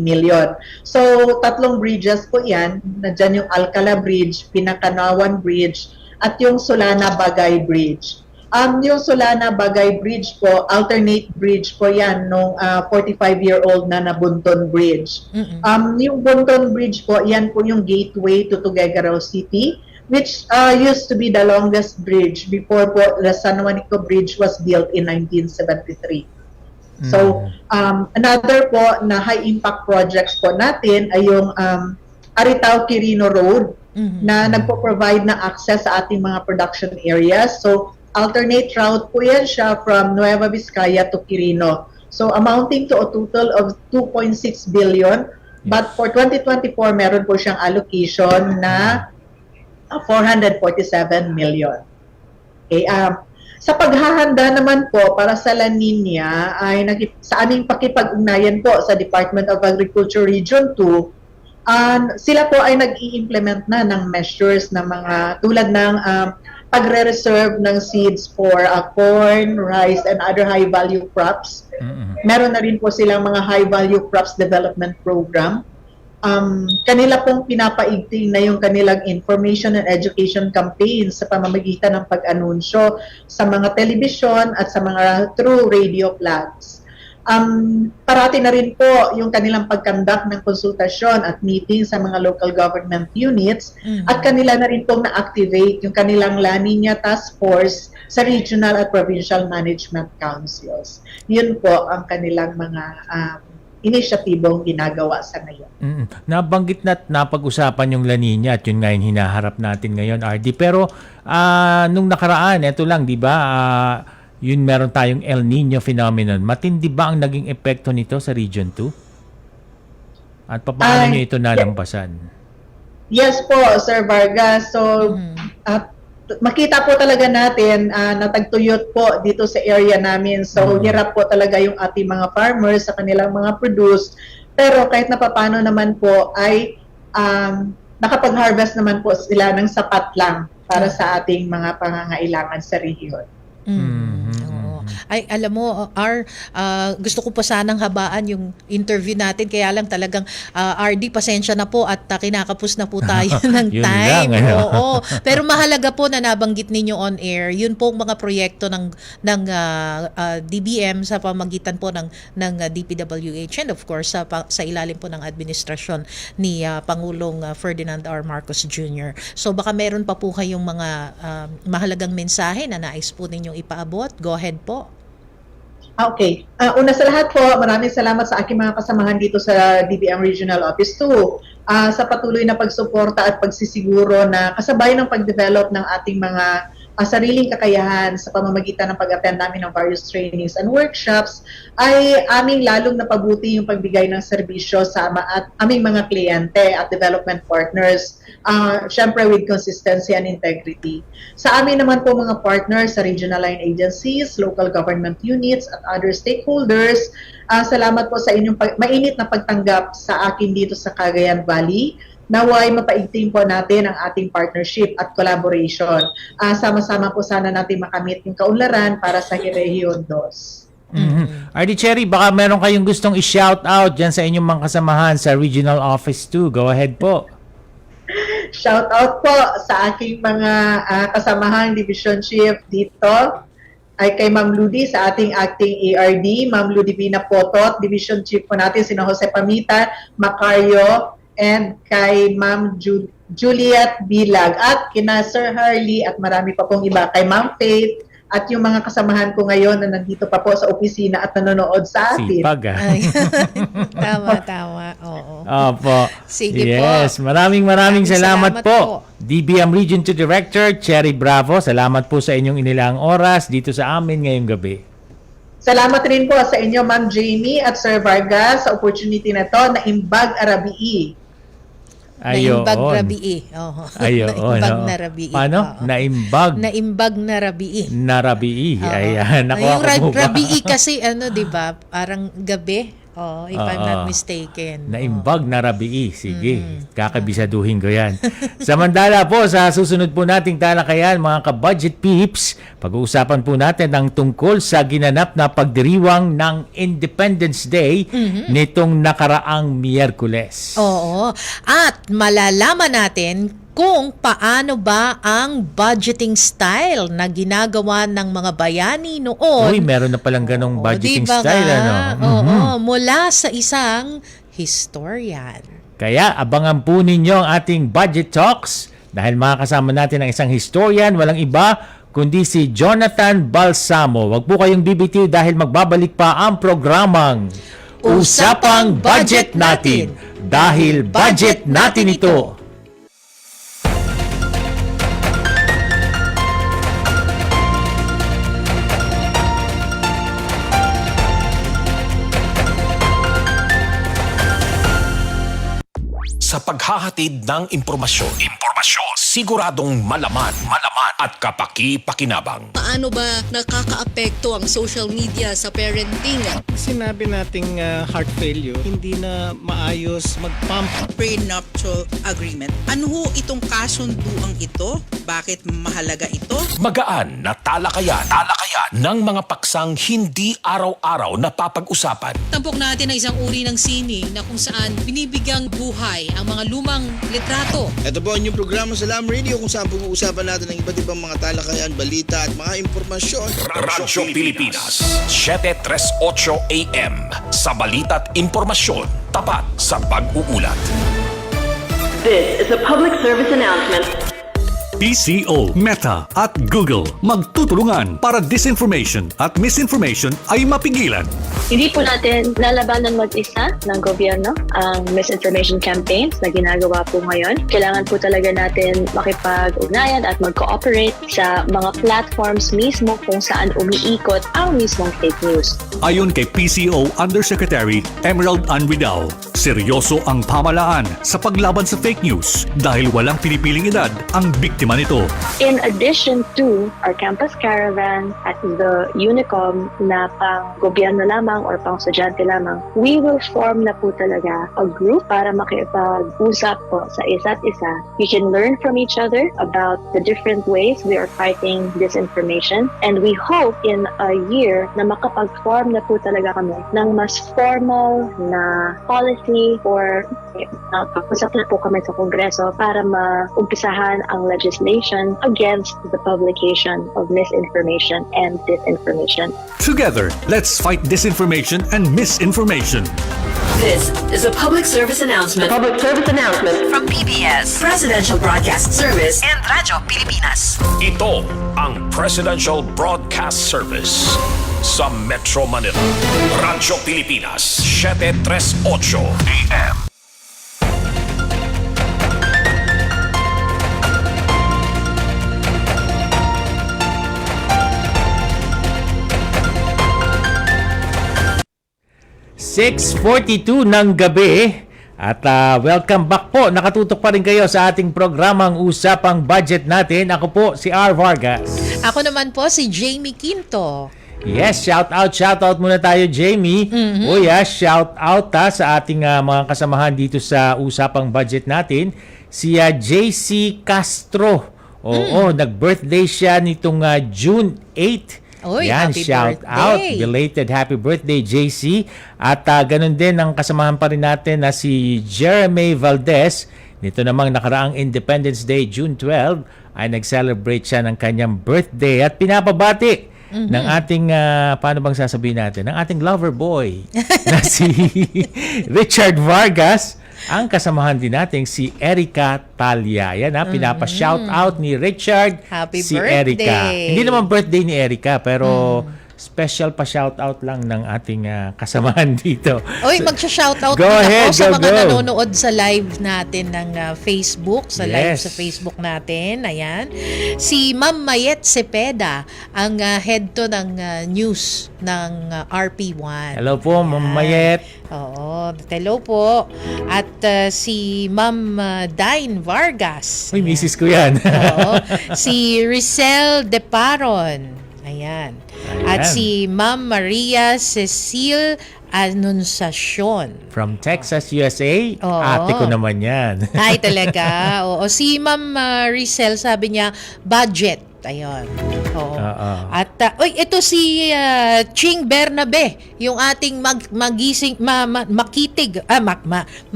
million. So, 3 bridges po yan. Nandyan yung Alcala Bridge, Pinakanawan Bridge, at yung Solana Bagay Bridge. Yung Solana Bagay Bridge po, alternate bridge po yan nung 45-year-old na Bunton Bridge. Yung Bunton Bridge po, yan po yung gateway to Tuguegarao City, which used to be the longest bridge before po the San Juanico Bridge was built in 1973. So, another po na high-impact projects po natin ay yung Aritao-Quirino Road na nagpo-provide na access sa ating mga production areas. So, alternate route po yan siya from Nueva Vizcaya to Quirino. So, amounting to a total of 2.6 billion. But for 2024, meron po siyang allocation na 447 million. Okay, sa paghahanda naman po para sa La Nina, ay sa aming pakipag-ugnayan po sa Department of Agriculture Region 2, sila po ay nag-i-implement na ng measures na mga tulad ng pagre-reserve ng seeds for corn, rice, and other high-value crops. Meron na rin po silang mga high-value crops development program. Kanila pong pinapaigting na yung kanilang information and education campaigns sa pamamagitan ng pag-anunsyo sa mga television at sa mga through radio flags. parati na rin po yung kanilang pagkandak ng konsultasyon at meeting sa mga local government units at kanila na rin pong na-activate yung kanilang La Nina Task Force sa regional at provincial management councils. Yun po ang kanilang mga inisyatibong ginagawa sa ngayon. Nabanggit na napag-usapan yung La Nina at yun nga yung hinaharap natin ngayon, RD. Pero nung nakaraan, eto lang, di ba, yun meron tayong El Nino phenomenon. Matindi ba ang naging epekto nito sa Region 2? At paano nyo ito nalampasan? Yes po, Sir Vargas. So, makita po talaga natin na tagtuyot po dito sa area namin. So, hirap po talaga yung ating mga farmers sa kanilang mga produce. Pero kahit na papano naman po ay nakapag-harvest naman po sila ng sapat lang para sa ating mga pangangailangan sa rehiyon. Ay, alam mo, gusto ko pa sanang habaan yung interview natin, kaya lang talagang RD, pasensya na po at kinakapos na po tayo ng time. Oo. Pero mahalaga po na nabanggit ninyo on air, yun po mga proyekto ng DBM sa pamagitan po ng DPWH and of course sa ilalim po ng administrasyon ni Pangulong Ferdinand R. Marcos Jr. So baka meron pa po kayong mga mahalagang mensahe na nais po ninyong ipaabot. Go ahead po. Okay. Una sa lahat po, maraming salamat sa aking mga kasamahan dito sa DBM Regional Office 2 sa patuloy na pagsuporta at pagsisiguro na kasabay ng pag-develop ng ating mga sariling kakayahan sa pamamagitan ng pag-attend namin ng various trainings and workshops ay aming lalong napabuti yung pagbigay ng serbisyo sa aming mga kliyente at development partners, syempre with consistency and integrity. Sa amin naman po mga partners sa regional line agencies, local government units at other stakeholders, salamat po sa inyong mainit na pagtanggap sa akin dito sa Cagayan Valley. Naway mapaigting po natin ang ating partnership at collaboration. Sama-sama po sana natin makamit yung kaunlaran para sa Rehiyon 2. RD Cherry, baka meron kayong gustong i-shout out dyan sa inyong mga kasamahan sa Regional Office 2. Go ahead po. Shout out po sa aking mga kasamahan Division Chief dito ay kay Ma'am Ludi sa ating acting ARD, Ma'am Ludivina Potot, Division Chief po natin sina Jose Pamita, Macario, and kay Ma'am Juliet Bilag at kina Sir Harley at marami pa pong iba, kay Ma'am Faith at yung mga kasamahan ko ngayon na nandito pa po sa opisina at nanonood sa atin. Sipag Tama. Oo. Opo. Sige yes, po. Maraming salamat po. DBM Region 2 Director Cherry Bravo, salamat po sa inyong inilaang oras dito sa amin ngayong gabi. Salamat rin po sa inyo, Ma'am Jamie at Sir Vargas, sa opportunity na to na Imbag Arabii. Naimbag Rabii. Naimbag na Rabii. Paano? Naimbag na Rabii. Na Rabii. Ayan. Yung Rabii kasi, di ba, parang gabi. If I'm not mistaken. Naimbag na Rabii. Sige, kakabisaduhin ko yan. Samantala po, sa susunod po nating talakayan, mga ka-budget peeps, pag-uusapan po natin ang tungkol sa ginanap na pagdiriwang ng Independence Day nitong nakaraang Miyerkules. Oo. At malalaman natin kung paano ba ang budgeting style na ginagawa ng mga bayani noon. Uy, meron na palang ganong budgeting style. Oo, mula sa isang historian. Kaya abangan po ninyo ang ating budget talks dahil makakasama natin ang isang historian, walang iba kundi si Jonathan Balsamo. Huwag po kayong bibitiw dahil magbabalik pa ang programang Usapang Budget Natin dahil budget natin ito. Sa paghahatid ng impormasyon, siguradong malaman at kapaki-pakinabang. Paano ba nakakaapekto ang social media sa parenting? Sinabi nating heart failure, hindi na maayos mag-pump. Prenuptial agreement. Ano ho itong kasunduang ito? Bakit mahalaga ito? Magaan na talakayan ng mga paksang hindi araw-araw napapag-usapan. Tampok natin ang isang uri ng sining na kung saan binibigyang buhay ang mga lumang litrato. Ito po ang inyong programa sa Ham Radio kung saan pag-uusapan natin ang iba't ibang mga talakayan, balita at mga impormasyon. Radyo Pilipinas, 7:38 AM. Sa balita at impormasyon, tapat sa pag-uulat. This is a public service announcement. PCO, Meta at Google magtutulungan para disinformation at misinformation ay mapigilan. Hindi po natin lalabanan mag-isa ng gobyerno ang misinformation campaigns na ginagawa po ngayon. Kailangan po talaga natin makipag-ugnayan at mag-cooperate sa mga platforms mismo kung saan umiikot ang mismong fake news. Ayon kay PCO Undersecretary Emerald Anvidao, seryoso ang pamalaan sa paglaban sa fake news dahil walang pinipiling edad ang biktima nito. In addition to our campus caravan at the Unicom na pang gobyerno lamang or pang estudyante lamang, we will form na po talaga a group para makipag-usap po sa isa't isa. We can learn from each other about the different ways we are fighting disinformation, and we hope in a year na makapag-form na po talaga kami ng mas formal na policy or pag-usap na po kami sa Kongreso para maumpisahan ang legislation against the publication of misinformation and disinformation. Together, let's fight disinformation and misinformation. This is a public service announcement. Public service announcement from PBS, Presidential Broadcast Service, and Radyo Pilipinas. Ito ang Presidential Broadcast Service sa Metro Manila. Radyo Pilipinas, 7:38 AM. ...6:42 ng gabi at welcome back po. Nakatutok pa rin kayo sa ating programang Usapang Budget natin. Ako po si R. Vargas. Ako naman po si Jamie Quinto. Yes, shout out muna tayo, Jamie. Shout out sa ating mga kasamahan dito sa Usapang Budget natin. Si JC Castro. Oo, nag-birthday siya nitong June 8. Oy, yan, happy shout birthday. out. Belated happy birthday, JC. At ganun din ang kasamahan pa rin natin na si Jeremy Valdez. Nito namang nakaraang Independence Day, June 12, ay nag-celebrate siya ng kanyang birthday. At pinapabati ng ating, paano bang sasabihin natin? Ng ating lover boy na si Richard Vargas. Ang kasamahan din natin si Erica Talia. Yan pinapa-shout out ni Richard Happy si birthday. Erica. Hindi naman birthday ni Erica pero special pa shout out lang ng ating kasamahan dito. Oy, magsha-shoutout Go din ahead, ako sa go, mga go. nanonood sa live natin ng Facebook, sa live Yes. sa Facebook natin. Ayan. Si Ma'am Mayet Cepeda, ang head to ng news ng RP1. Hello po, Ma'am Mayet. Oo, hello po. At si Ma'am Dine Vargas. Uy, misis ko yan. Oo. Si Rizal Deparon. Ayan. At si Ma'am Maria Cecile Anunciacion. From Texas, USA. Oo. Ate ko naman yan. Ay, talaga. Oo. Si Ma'am Rizal, sabi niya, budget. Ayun. Oo. At ito si Ching Bernabe, yung ating makisig.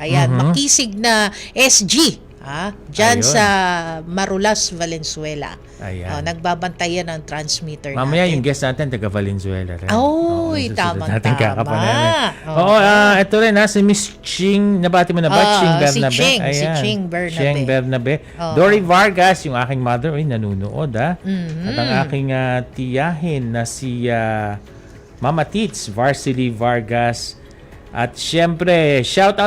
Ayan, makisig na SG. Diyan Ayun. sa Marulas, Valenzuela. Ayan. Nagbabantayan ng transmitter Mamaya natin. yung guest natin, taga Valenzuela rin. Oy, susunod tama. natin kakapanamin. Oo. Oo, ito rin si Miss Ching, nabati mo na ba? Ching Bernabe? Si Ayan. Ching Bernabe. Ching Bernabe. Oo. Dory Vargas, yung aking mother, nanunood Mhm. At ang aking tiyahin na si Mama Tits, Varsity Vargas. At syempre, shout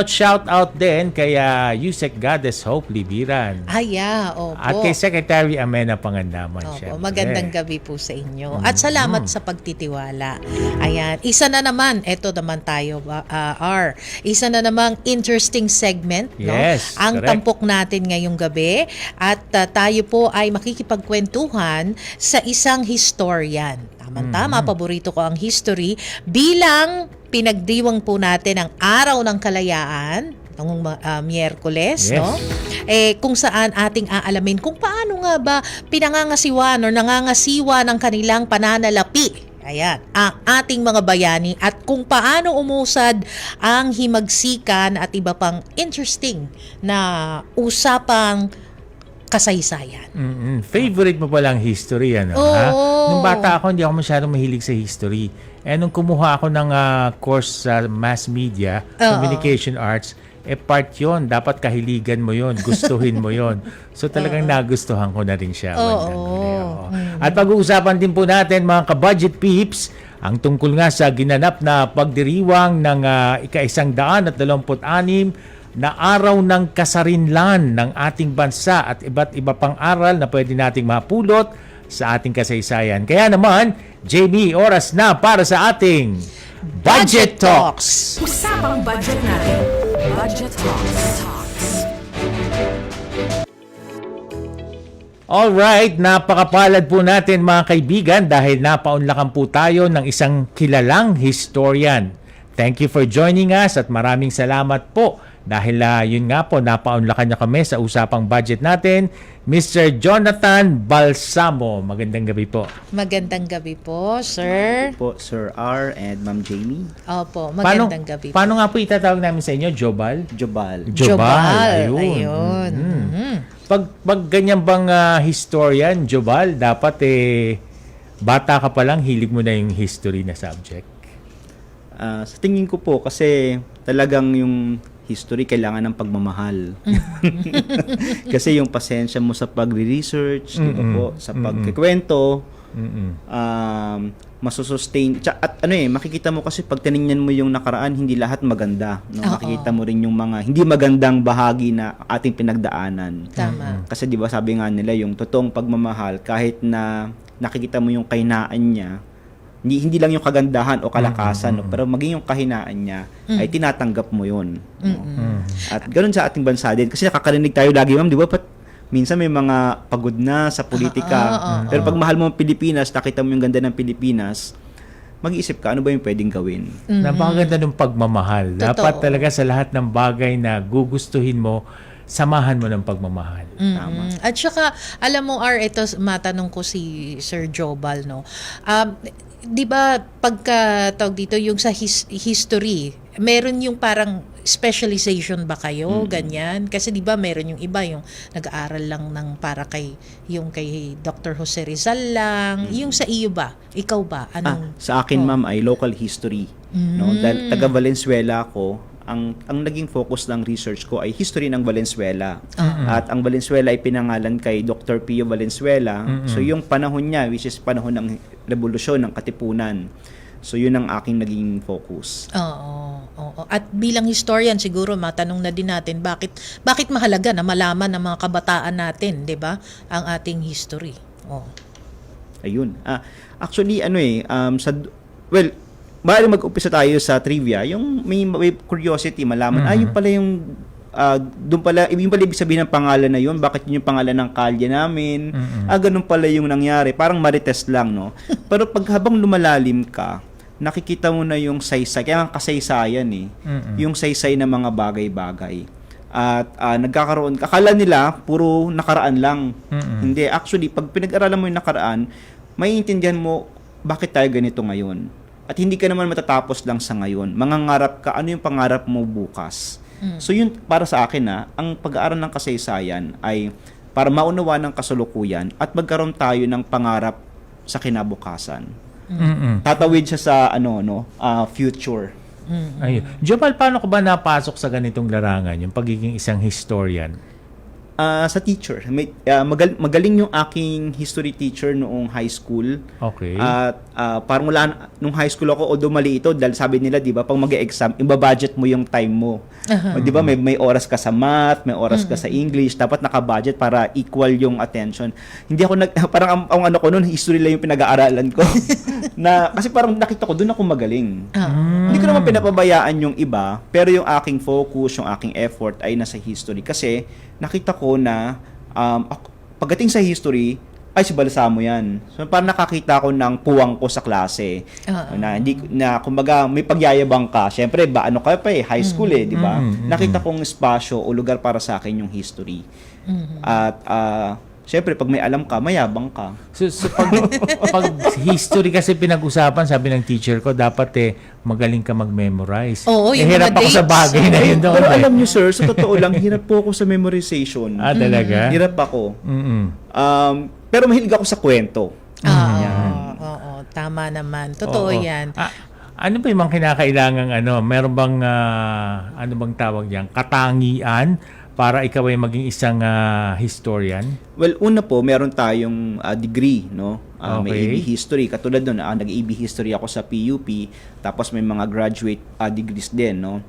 out din kay Yusek Goddess Hope Libiran. Opo. At kay Secretary Amena Pangandaman. Opo, syempre. magandang gabi po sa inyo. At salamat sa pagtitiwala. Ayan, isa na naman, eto naman tayo, isa na namang interesting segment, Yes, ang correct. tampok natin ngayong gabi. At tayo po ay makikipagkwentuhan sa isang historian. Tama, paborito ko ang history bilang pinagdiwang po natin ang Araw ng Kalayaan noong Miyerkules, Yes. no? Kung saan ating aalamin kung paano nga ba pinangangasiwa or nangangasiwa ng kanilang pananalapi Ayan, ang ating mga bayani at kung paano umusad ang himagsikan at iba pang interesting na usapang kasaysayan. Favorite mo palang history, ano? Oo. Ha? Nung bata ako, hindi ako masyadong mahilig sa history. Nung kumuha ako ng course sa mass media, communication arts, part yon, dapat kahiligan mo yon, gustuhin mo yon. So talagang nagustuhan ko na rin siya. At pag-uusapan din po natin mga ka-budget peeps, ang tungkol nga sa ginanap na pagdiriwang ng ika-126 na araw ng kasarinlan ng ating bansa at iba't iba pang aral na pwede nating mapulot sa ating kasaysayan. Kaya naman, Jamie, oras na para sa ating Budget Talks. Usapang budget natin. Budget Talks. Alright, napakapalad po natin mga kaibigan dahil napaunlakan po tayo ng isang kilalang historian. Thank you for joining us at maraming salamat po dahil yun nga po, napaunlakan niya kami sa usapang budget natin, Mr. Jonathan Balsamo. Magandang gabi po. Magandang gabi po, sir. Po, Sir R and Ma'am Jamie. Opo, magandang gabi po. Paano nga po itatawag namin sa inyo? Jobal? Jobal. Ayun. Pag ganyan bang historian, Jobal, dapat bata ka pa lang, hilig mo na yung history na subject? Sa tingin ko po, kasi talagang yung history kailangan ng pagmamahal. Kasi yung pasensya mo sa pagre-research, di ba po, sa pagkikwento, masusustain. At makikita mo kasi pag tinignan mo yung nakaraan, hindi lahat maganda. No? Makikita mo rin yung mga hindi magandang bahagi na ating pinagdaanan. Tama. Kasi di ba sabi nga nila, yung totoong pagmamahal, kahit na nakikita mo yung kahinaan niya, hindi lang yung kagandahan o kalakasan, no? Pero maging yung kahinaan niya ay tinatanggap mo yun. No? At ganoon sa ating bansa din. Kasi nakakarinig tayo lagi, ma'am, di ba? Minsan may mga pagod na sa politika. Pero pag mahal mo ang Pilipinas, nakita mo yung ganda ng Pilipinas, mag-iisip ka, ano ba yung pwedeng gawin? Napakaganda ng pagmamahal. Totoo. Dapat talaga sa lahat ng bagay na gugustuhin mo, samahan mo ng pagmamahal. Tama. At saka, alam mo, ito matanong ko si Sir Jobal, no? Di ba pagka tawag dito yung sa history, meron yung parang specialization ba kayo, ganyan? Kasi di ba meron yung iba yung nag-aaral lang ng para kay Dr. Jose Rizal lang, yung sa iyo ba? Ikaw ba? Anong sa akin, ma'am, ay local history. No? Dahil taga Valenzuela ako, ang naging focus ng research ko ay history ng Valenzuela. At ang Valenzuela ay pinangalan kay Dr. Pio Valenzuela. So yung panahon niya, which is panahon ng revolusyon, ng katipunan. So yun ang aking naging focus. Oo. At bilang historian siguro matanong na din natin bakit mahalaga na malaman ng mga kabataan natin, 'di ba, ang ating history. Ayun. Actually maaaring mag-umpisa tayo sa trivia. Yung may curiosity, malaman, yung pala yung, doon pala, yung pala ibig sabihin ng pangalan na yun, bakit yun yung pangalan ng kalye namin, ganun pala yung nangyari. Parang marites lang, no? Pero pag habang lumalalim ka, nakikita mo na yung saysay, kaya ang kasaysayan yung saysay na mga bagay-bagay. At nagkakaroon, akala nila, puro nakaraan lang. Hindi, actually, pag pinag-aralan mo yung nakaraan, maiintindihan mo, bakit tayo ganito ngayon? At hindi ka naman matatapos lang sa ngayon. Mangangarap ka, ano yung pangarap mo bukas? So yun, para sa akin ang pag-aaral ng kasaysayan ay para maunawa ng kasalukuyan at magkaroon tayo ng pangarap sa kinabukasan. Tatawid siya sa future. Ayun. Jobal, paano ko ba napasok sa ganitong larangan, yung pagiging isang historian? Sa teacher. Magaling yung aking history teacher noong high school. Okay. At parang nung high school ako, although mali ito, dahil sabi nila, di ba, pag mag-exam, ibabudget mo yung time mo. Di ba, may oras ka sa math, may oras ka sa English, dapat naka-budget para equal yung attention. Hindi ako parang ang ano ko noon, history lang yung pinag-aaralan ko. Kasi parang nakita ko, doon ako magaling. Hindi ko naman pinapabayaan yung iba, pero yung aking focus, yung aking effort ay nasa history. Kasi nakita ko na pagdating sa history, ay si Balsamo yan. So parang nakakita ko ng puwang ko sa klase. Na kumbaga may pagyayabang ka. Syempre high school di ba? Nakita kong espasyo o lugar para sa akin yung history. At syempre pag may alam ka, mayabang ka. So pag history kasi pinag-usapan, sabi ng teacher ko, dapat magaling ka mag-memorize. Oo, yung hirap mga ako sa dates. bagay na yun doon. Pero alam niyo sir, sa totoo lang, hirap po ako sa memorization. Talaga? Hirap ako. Pero mahilig ako sa kwento. Oo, tama naman. Totoo yan. Ano ba yung mga kinakailangang meron bang ano bang tawag diyan? Katangian para ikaw ay maging isang historian? Well, una po, meron tayong degree, no? May Okay. AB History. Katulad doon, nag-AB History ako sa PUP, tapos may mga graduate degrees din, no?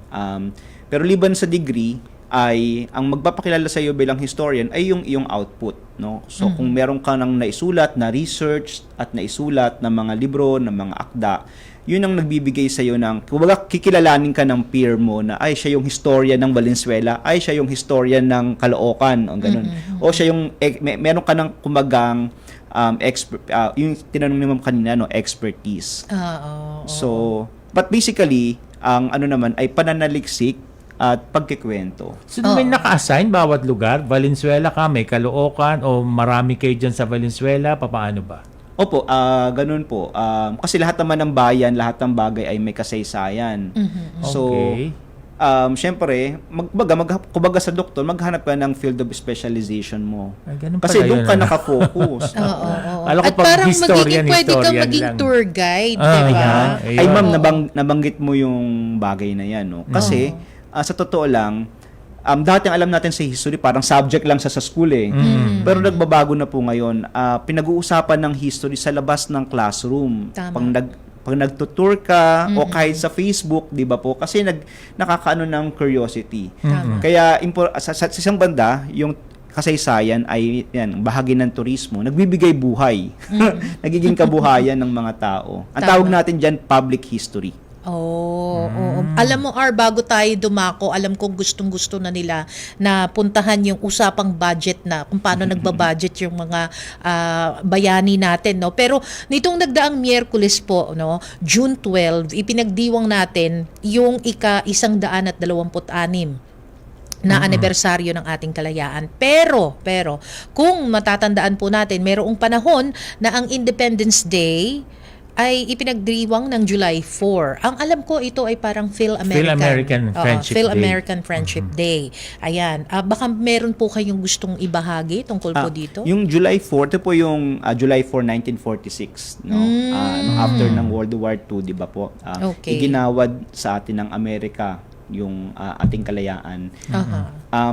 Pero liban sa degree, ay ang magpapakilala sa iyo bilang historian ay yung iyong output, no? So kung meron ka nang naisulat na research at naisulat na mga libro, na mga akda, yun ang nagbibigay sa iyo ng, kumbaga kikilalanin ka ng peer mo na ay siya yung historian ng Valenzuela, ay siya yung historian ng Caloocan, o ganun. O siya yung meron ka ng kumagang expert, yung tinanong ni Ma'am kanina, no, expertise. So, but basically, ang ano naman ay pananaliksik at pagkikwento. So may naka-assign bawat lugar? Valenzuela ka, may Caloocan, o marami kayo dyan sa Valenzuela? Paano ba? Opo, ganun po. Kasi lahat naman ng bayan, lahat ng bagay ay may kasaysayan. So, Okay. syempre, kumbaga sa doktor, maghanap ka ng field of specialization mo. Ay, ganun Kasi pala doon yun, ka ano? nakafocus. Alam ko At pag parang historian, pwede kang historian maging lang. tour guide, di Ayan. ba? Ayun. Ay ma'am, nabanggit mo yung bagay na yan. No? Kasi, sa totoo lang, dati ang alam natin sa history, parang subject lang sa school eh. Pero nagbabago na po ngayon. Pinag-uusapan ng history sa labas ng classroom. Tama. Pag nagtutour ka o kahit sa Facebook, 'di ba po? Kasi nakakaano ng curiosity. Kaya sa isang banda, yung kasaysayan ay yan, bahagi ng turismo, nagbibigay buhay. Nagiging kabuhayan ng mga tao. Ang tawag natin diyan public history. Oo. Alam mo, bago tayo dumako, alam kong gustong-gusto na nila na puntahan yung usapang budget na, kung paano nagbabudget yung mga bayani natin, no? Pero nitong nagdaang Miyerkules po, no, June 12, ipinagdiwang natin yung ika-126 na anibersaryo ng ating kalayaan. Pero, kung matatandaan po natin, mayroong panahon na ang Independence Day ay ipinagdiriwang ng July 4. Ang alam ko, ito ay parang Phil-American Friendship Day. Phil-American Friendship Day. Ayan. Baka meron po kayong gustong ibahagi tungkol po dito? Yung July 4, ito po yung July 4, 1946. No? After ng World War II, di ba po? Okay. Iginawad sa atin ng Amerika yung ating kalayaan.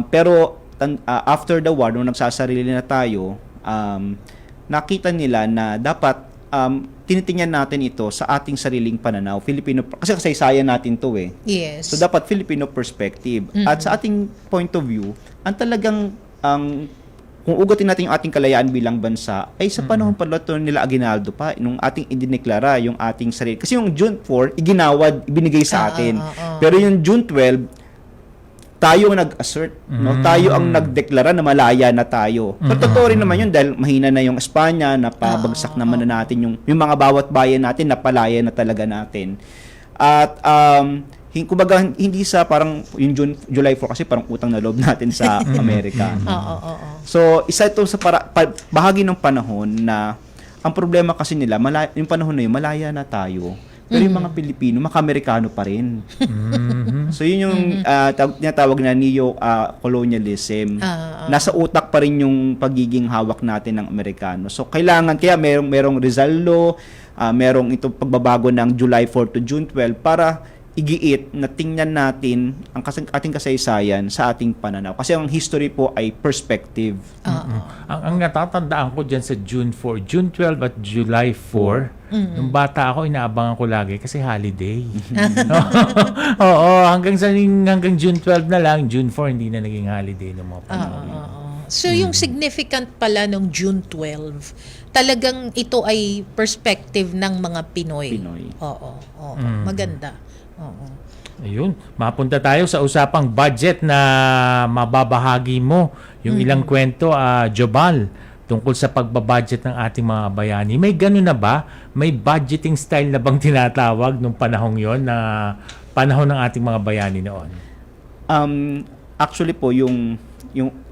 Pero after the war, nung nagsasarili na tayo, nakita nila na dapat tinitingnan natin ito sa ating sariling pananaw, Filipino, kasi kasaysayan natin to eh. Yes. So dapat Filipino perspective. At sa ating point of view, ang talagang kung ugatin natin yung ating kalayaan bilang bansa, ay sa panahon pala to nila Aguinaldo pa, nung ating idineklara yung ating sarili. Kasi yung June 4, iginawad, ibinigay sa atin. Pero yung June 12, tayo ang nag-assert, no? Tayo ang nagdeklara na malaya na tayo. Pero totoo rin naman yun dahil mahina na yung Espanya, napabagsak naman na natin yung mga bawat bayan natin, napalaya na talaga natin. At kumbaga hindi sa parang yung July 4 kasi parang utang na loob natin sa Amerika. So isa ito sa bahagi ng panahon na ang problema kasi nila, yung panahon na yun, malaya na tayo. Pero yung mga Pilipino, maka-Amerikano pa rin. So yun yung tinatawag na neo-colonialism. Nasa utak pa rin yung pagiging hawak natin ng Amerikano. So kailangan, kaya merong Rizal Law, merong ito pagbabago ng July 4 to June 12 para igiit na tingnan natin ang ating kasaysayan sa ating pananaw. Kasi ang history po ay perspective. Ang natatandaan ko dyan sa June 4, June 12 at July 4, nung bata ako, inaabangan ko lagi kasi holiday. Oo, hanggang June 12 na lang, June 4 hindi na naging holiday ng mga panahon. So yung significant pala ng June 12, talagang ito ay perspective ng mga Pinoy. Oo. Maganda. Ayun, mapunta tayo sa usapang budget na mababahagi mo yung ilang kwento, Jobal, tungkol sa pagbabudget ng ating mga bayani. May gano'n na ba? May budgeting style na bang tinatawag nung panahong yon na panahon ng ating mga bayani noon? Actually po, yung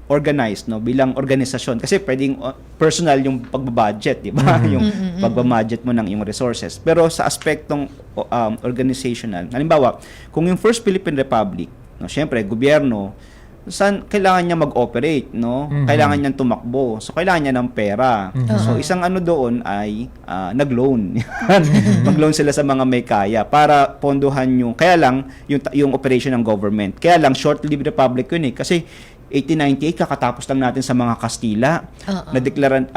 organized, no, bilang organisasyon, kasi pwedeng personal yung pagbabudget, di ba? Yung pagbabudget mo ng iyong resources. Pero sa aspektong organizational, halimbawa, kung yung First Philippine Republic, no, syempre gobyerno, saan kailangan niya mag-operate, no? Kailangan niya tumakbo. So kailangan niya ng pera. So isang ano doon ay nag-loan. Mag-loan sila sa mga may kaya para pondohan yung kaya lang yung operation ng government. Kaya lang short-lived republic yun kasi 1898 kakatapos lang natin sa mga Kastila. Na-declare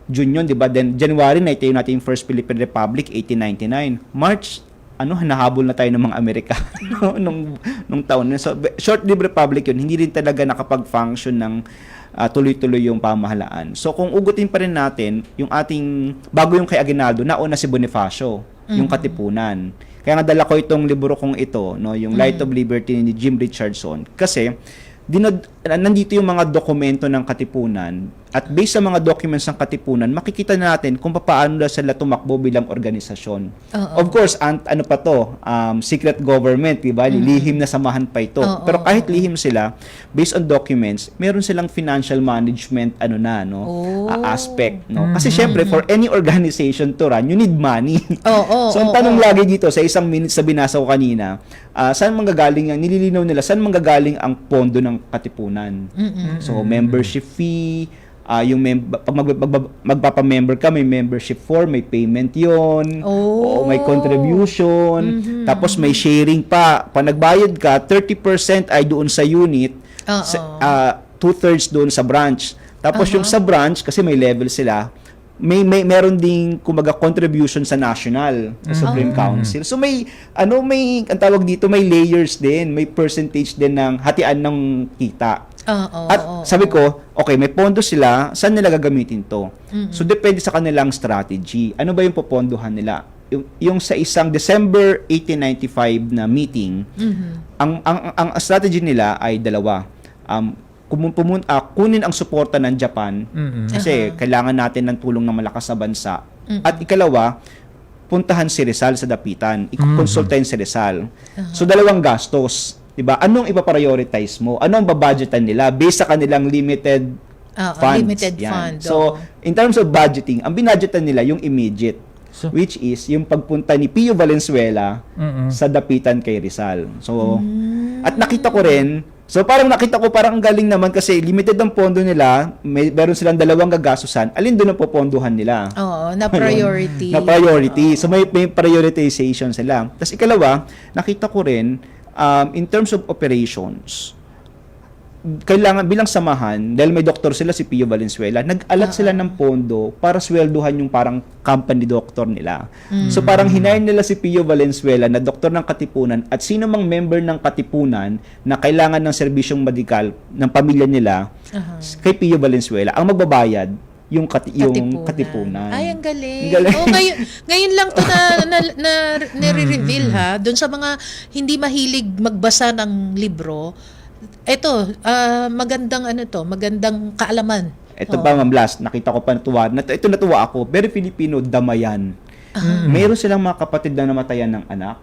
June yun, 'di ba? Then January na itayo natin yung First Philippine Republic 1899. March nahabol na tayo ng mga Amerikano nung taon. So, short-lived republic yun, hindi rin talaga nakapag-function ng tuloy-tuloy yung pamahalaan. So, kung ugutin pa rin natin, yung ating, bago yung kay Aguinaldo, nauna si Bonifacio, yung Katipunan. Kaya nga dala ko itong libro kong ito, no, yung Light of Liberty ni Jim Richardson. Kasi, nandito yung mga dokumento ng Katipunan at based sa mga documents ng Katipunan, makikita natin kung paano sila tumakbo bilang organisasyon. Of course, ano pa to? Secret government, diba? Lihim na samahan pa ito. Pero kahit lihim sila, based on documents, meron silang financial management aspect. No? Kasi syempre, for any organization to run, you need money. So, ang tanong lagi dito, sa isang minute sa binasa ko kanina, saan manggagaling nililinaw nila, saan manggagaling ang pondo ng Katipunan? So, membership fee, yung pag magpapa-member ka, may membership form, may payment yon, may contribution, tapos may sharing pa. Pag nagbayad ka, 30% ay doon sa unit, 2/3 doon sa branch. Tapos yung sa branch, kasi may level sila, meron ding kumbaga contribution sa national Supreme Council. So may ang tawag dito, may layers din, may percentage din ng hatian ng kita. At sabi ko, okay, may pondo sila, saan nila gagamitin to? So depende sa kanilang strategy. Ano ba yung popondohan nila? Yung sa isang December 1895 na meeting, ang strategy nila ay dalawa. Kunin ang suporta ng Japan kasi kailangan natin ng tulong ng malakas na bansa. At ikalawa, puntahan si Rizal sa dapitan. Ikukonsultahin si Rizal. So dalawang gastos. Diba? Anong ipaprioritize mo? Anong babudgetan nila based sa kanilang limited funds? Limited fund. So, in terms of budgeting, ang binudgetan nila yung immediate, which is yung pagpunta ni Pio Valenzuela sa dapitan kay Rizal. So, at nakita ko rin, parang ang galing naman kasi limited ang pondo nila, meron silang dalawang gagastusan, alin doon ang popondohan nila? Na priority. Na priority. So, may prioritization sila. Tapos ikalawa, nakita ko rin, in terms of operations, kailangan bilang samahan, dahil may doktor sila si Pio Valenzuela, nag-alat sila ng pondo para swelduhan yung parang company doctor nila. So parang hinayin nila si Pio Valenzuela na doktor ng Katipunan at sino mang member ng Katipunan na kailangan ng serbisyong medikal ng pamilya nila kay Pio Valenzuela, ang magbabayad yung Katipunan. Ay, ang galing. Ngayon lang to na-reveal doon sa mga hindi mahilig magbasa ng libro. Ito, magandang magandang kaalaman. Ito pa, Ma'am Blas, nakita ko pa natuwa ako. Very Filipino, damayan. Mayroon silang mga kapatid na namatayan ng anak.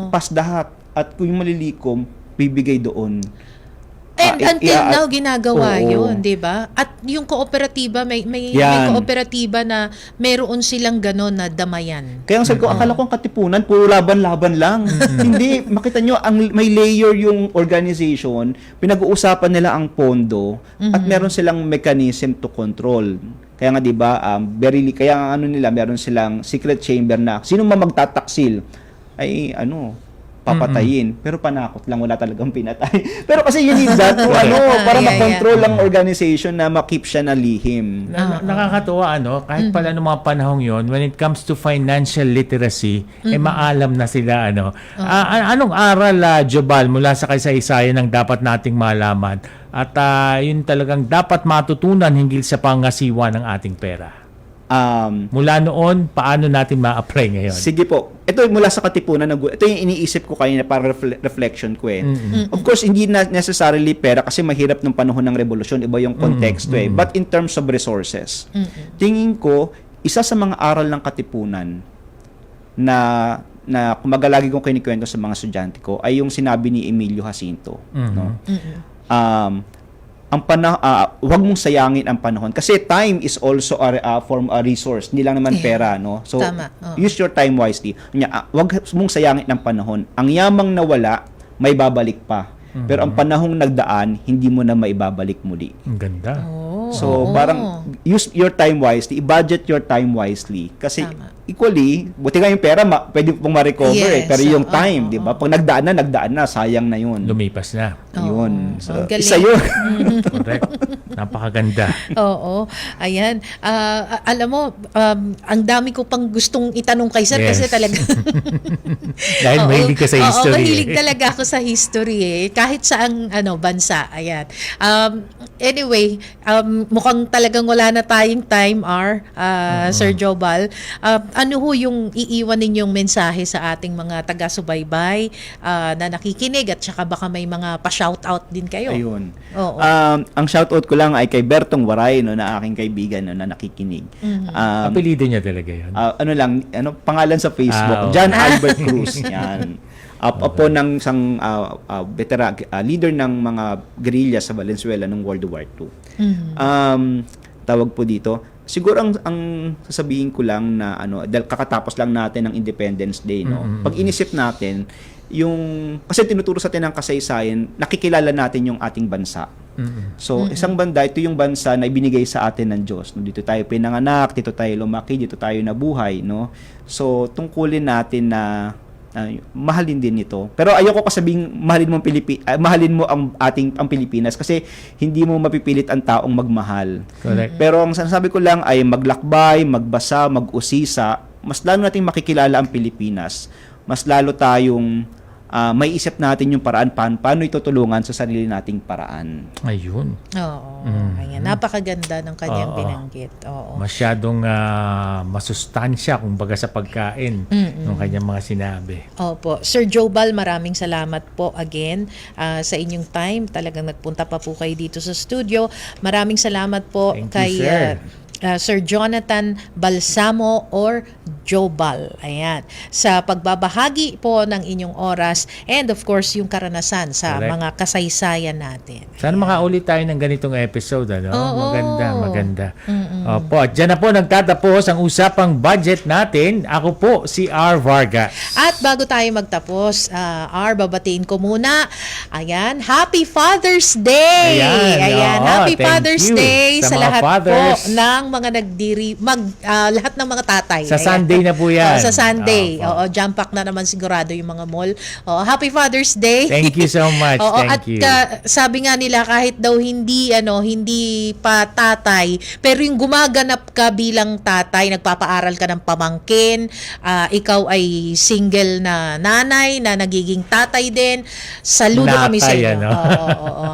Pasdahat. At kung yung malilikom, bibigay doon. And until now, ginagawa yun, di ba? At yung kooperatiba, may kooperatiba na meron silang gano'n na damayan. Kaya sabi ko, akala ko ang Katipunan, puro laban-laban lang. Hindi, makita nyo, may layer yung organization, pinag-uusapan nila ang pondo, at meron silang mechanism to control. Kaya nga, di ba, kaya meron silang secret chamber na, sino man magtataksil, ay papatayin. Pero panakot lang, wala talagang pinatay. Pero kasi you need that to, para makontrol ang organization na makip siya na lihim. Nakakatuwa, kahit pala noong mga panahong yon, when it comes to financial literacy, maalam na sila, anong aral, Jobal, mula sa kasaysayan ng dapat nating malaman? At yun talagang dapat matutunan hinggil sa pangasiwa ng ating pera. Mula noon, paano natin ma-apply ngayon? Sige po. Ito mula sa Katipunan, ito yung iniisip ko kanina para reflection ko . Of course, hindi na necessarily pera kasi mahirap nung panahon ng revolusyon, iba yung konteksto . But in terms of resources, tingin ko, isa sa mga aral ng Katipunan na kumaga lagi kong kinikwento sa mga estudyante ko ay yung sinabi ni Emilio Jacinto. Ang wag mong sayangin ang panahon kasi time is also a form a resource, hindi lang naman pera, no? So Tama. Oo. use your time wisely. Wag mong sayangin ang panahon. Ang yamang nawala, may babalik pa. Pero ang panahong nagdaan, hindi mo na maibabalik muli. Ang ganda. So, parang use your time wisely, i-budget your time wisely. Kasi equally, buti nga yung pera, pwede pong ma-recover Pero yung time, di ba? Pag nagdaan na, sayang na yun. Lumipas na. Yun. So, Ang galing. isa yun. Correct. Napakaganda. Oo. Ayan. Alam mo, ang dami ko pang gustong itanong kay Sir kasi talaga. Dahil mahilig ka sa history. Oo, mahilig talaga ako sa history kahit saang bansa. Ayan. Anyway, mukhang talagang wala na tayong time, Sir Jobal. Ano ho yung iiwan ninyong mensahe sa ating mga taga-subaybay na nakikinig at saka baka may mga pa-shoutout din kayo? Ayun. Oo. Ang shoutout ko lang ay kay Bertong Waray, no, na aking kaibigan, no, na nakikinig. Apelido niya talaga yun. Pangalan sa Facebook, John Albert Cruz. Yan. Apo ng isang leader ng mga guerrilla sa Valenzuela noong World War II. Tawag po dito, siguro ang sasabihin ko lang na dahil kakatapos lang natin ng Independence Day, no. Pag inisip natin kasi tinuturo sa atin ng kasaysayan, nakikilala natin yung ating bansa. So, isang banda, ito yung bansa na ibinigay sa atin ng Diyos. No? Dito tayo pinanganak, dito tayo lumaki, dito tayo nabuhay, no. So, tungkulin natin na mahalin din ito. Pero ayoko kasabing mahalin mo ang Pilipinas kasi hindi mo mapipilit ang taong magmahal. Correct. Pero ang sinasabi ko lang ay maglakbay, magbasa, mag-usisa, mas lalo nating makikilala ang Pilipinas. Mas lalo tayong may isip natin yung paraan paano itutulungan sa sarili nating paraan. Ayun. Oo. Ayan. Napakaganda ng kanyang binanggit. Oo. Masyadong masustansya kumbaga sa pagkain ng kanyang mga sinabi. Opo. Sir Jobal, maraming salamat po again sa inyong time. Talagang nagpunta pa po kayo dito sa studio. Maraming salamat po kay Sir Jonathan Balsamo or Jobal. Ayan. Sa pagbabahagi po ng inyong oras and of course yung karanasan sa mga kasaysayan natin. Sana makaulit tayo ng ganitong episode. Maganda. Opo, at dyan na po nagtatapos ang usapang budget natin. Ako po si R. Vargas. At bago tayo magtapos, babatiin ko muna. Ayan, Happy Father's Day! Ayan, Happy Father's Day sa lahat fathers po ng mga lahat ng mga tatay. Sa Sunday na po yan. Sa Sunday. Jump pack na naman sigurado yung mga mall. Happy Father's Day. Thank you so much. Thank you. Sabi nga nila kahit daw hindi pa tatay, pero yung gumaganap ka bilang tatay, nagpapaaral ka ng pamangkin, ikaw ay single na nanay na nagiging tatay din. Saludo kami sa inyo.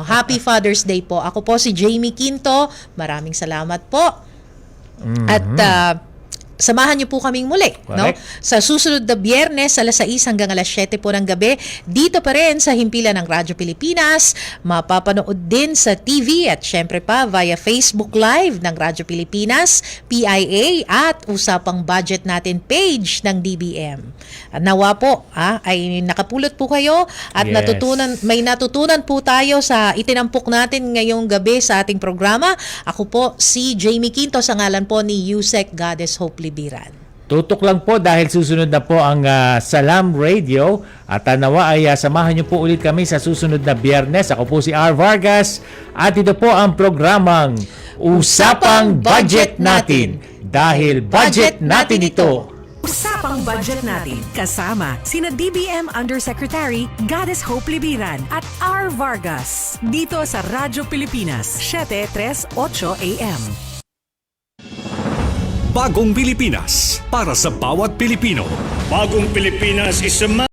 Happy Father's Day po. Ako po si Jamie Quinto. Maraming salamat po. At samahan niyo po kaming muli, no? Sa susunod na Biyernes, alas 6 hanggang alas 7 po ng gabi, dito pa rin sa himpilan ng Radyo Pilipinas. Mapapanood din sa TV at syempre pa via Facebook Live ng Radyo Pilipinas, PIA at Usapang Budget Natin page ng DBM. Nawa po, ay nakapulot po kayo at may natutunan po tayo sa itinampok natin ngayong gabi sa ating programa. Ako po si Jamie Quinto sa ngalan po ni Yusek Goddess Hope Libiran. Tutok lang po dahil susunod na po ang Salam Radio at nawa ay samahan niyo po ulit kami sa susunod na Biyernes. Ako po si R. Vargas at ito po ang programang Usapang Budget Natin dahil budget natin ito. Usapang Budget Natin kasama sina DBM Undersecretary Goddess Hope Libiran at R. Vargas dito sa Radyo Pilipinas 7:38 AM. Bagong Pilipinas para sa bawat Pilipino. Bagong Pilipinas is a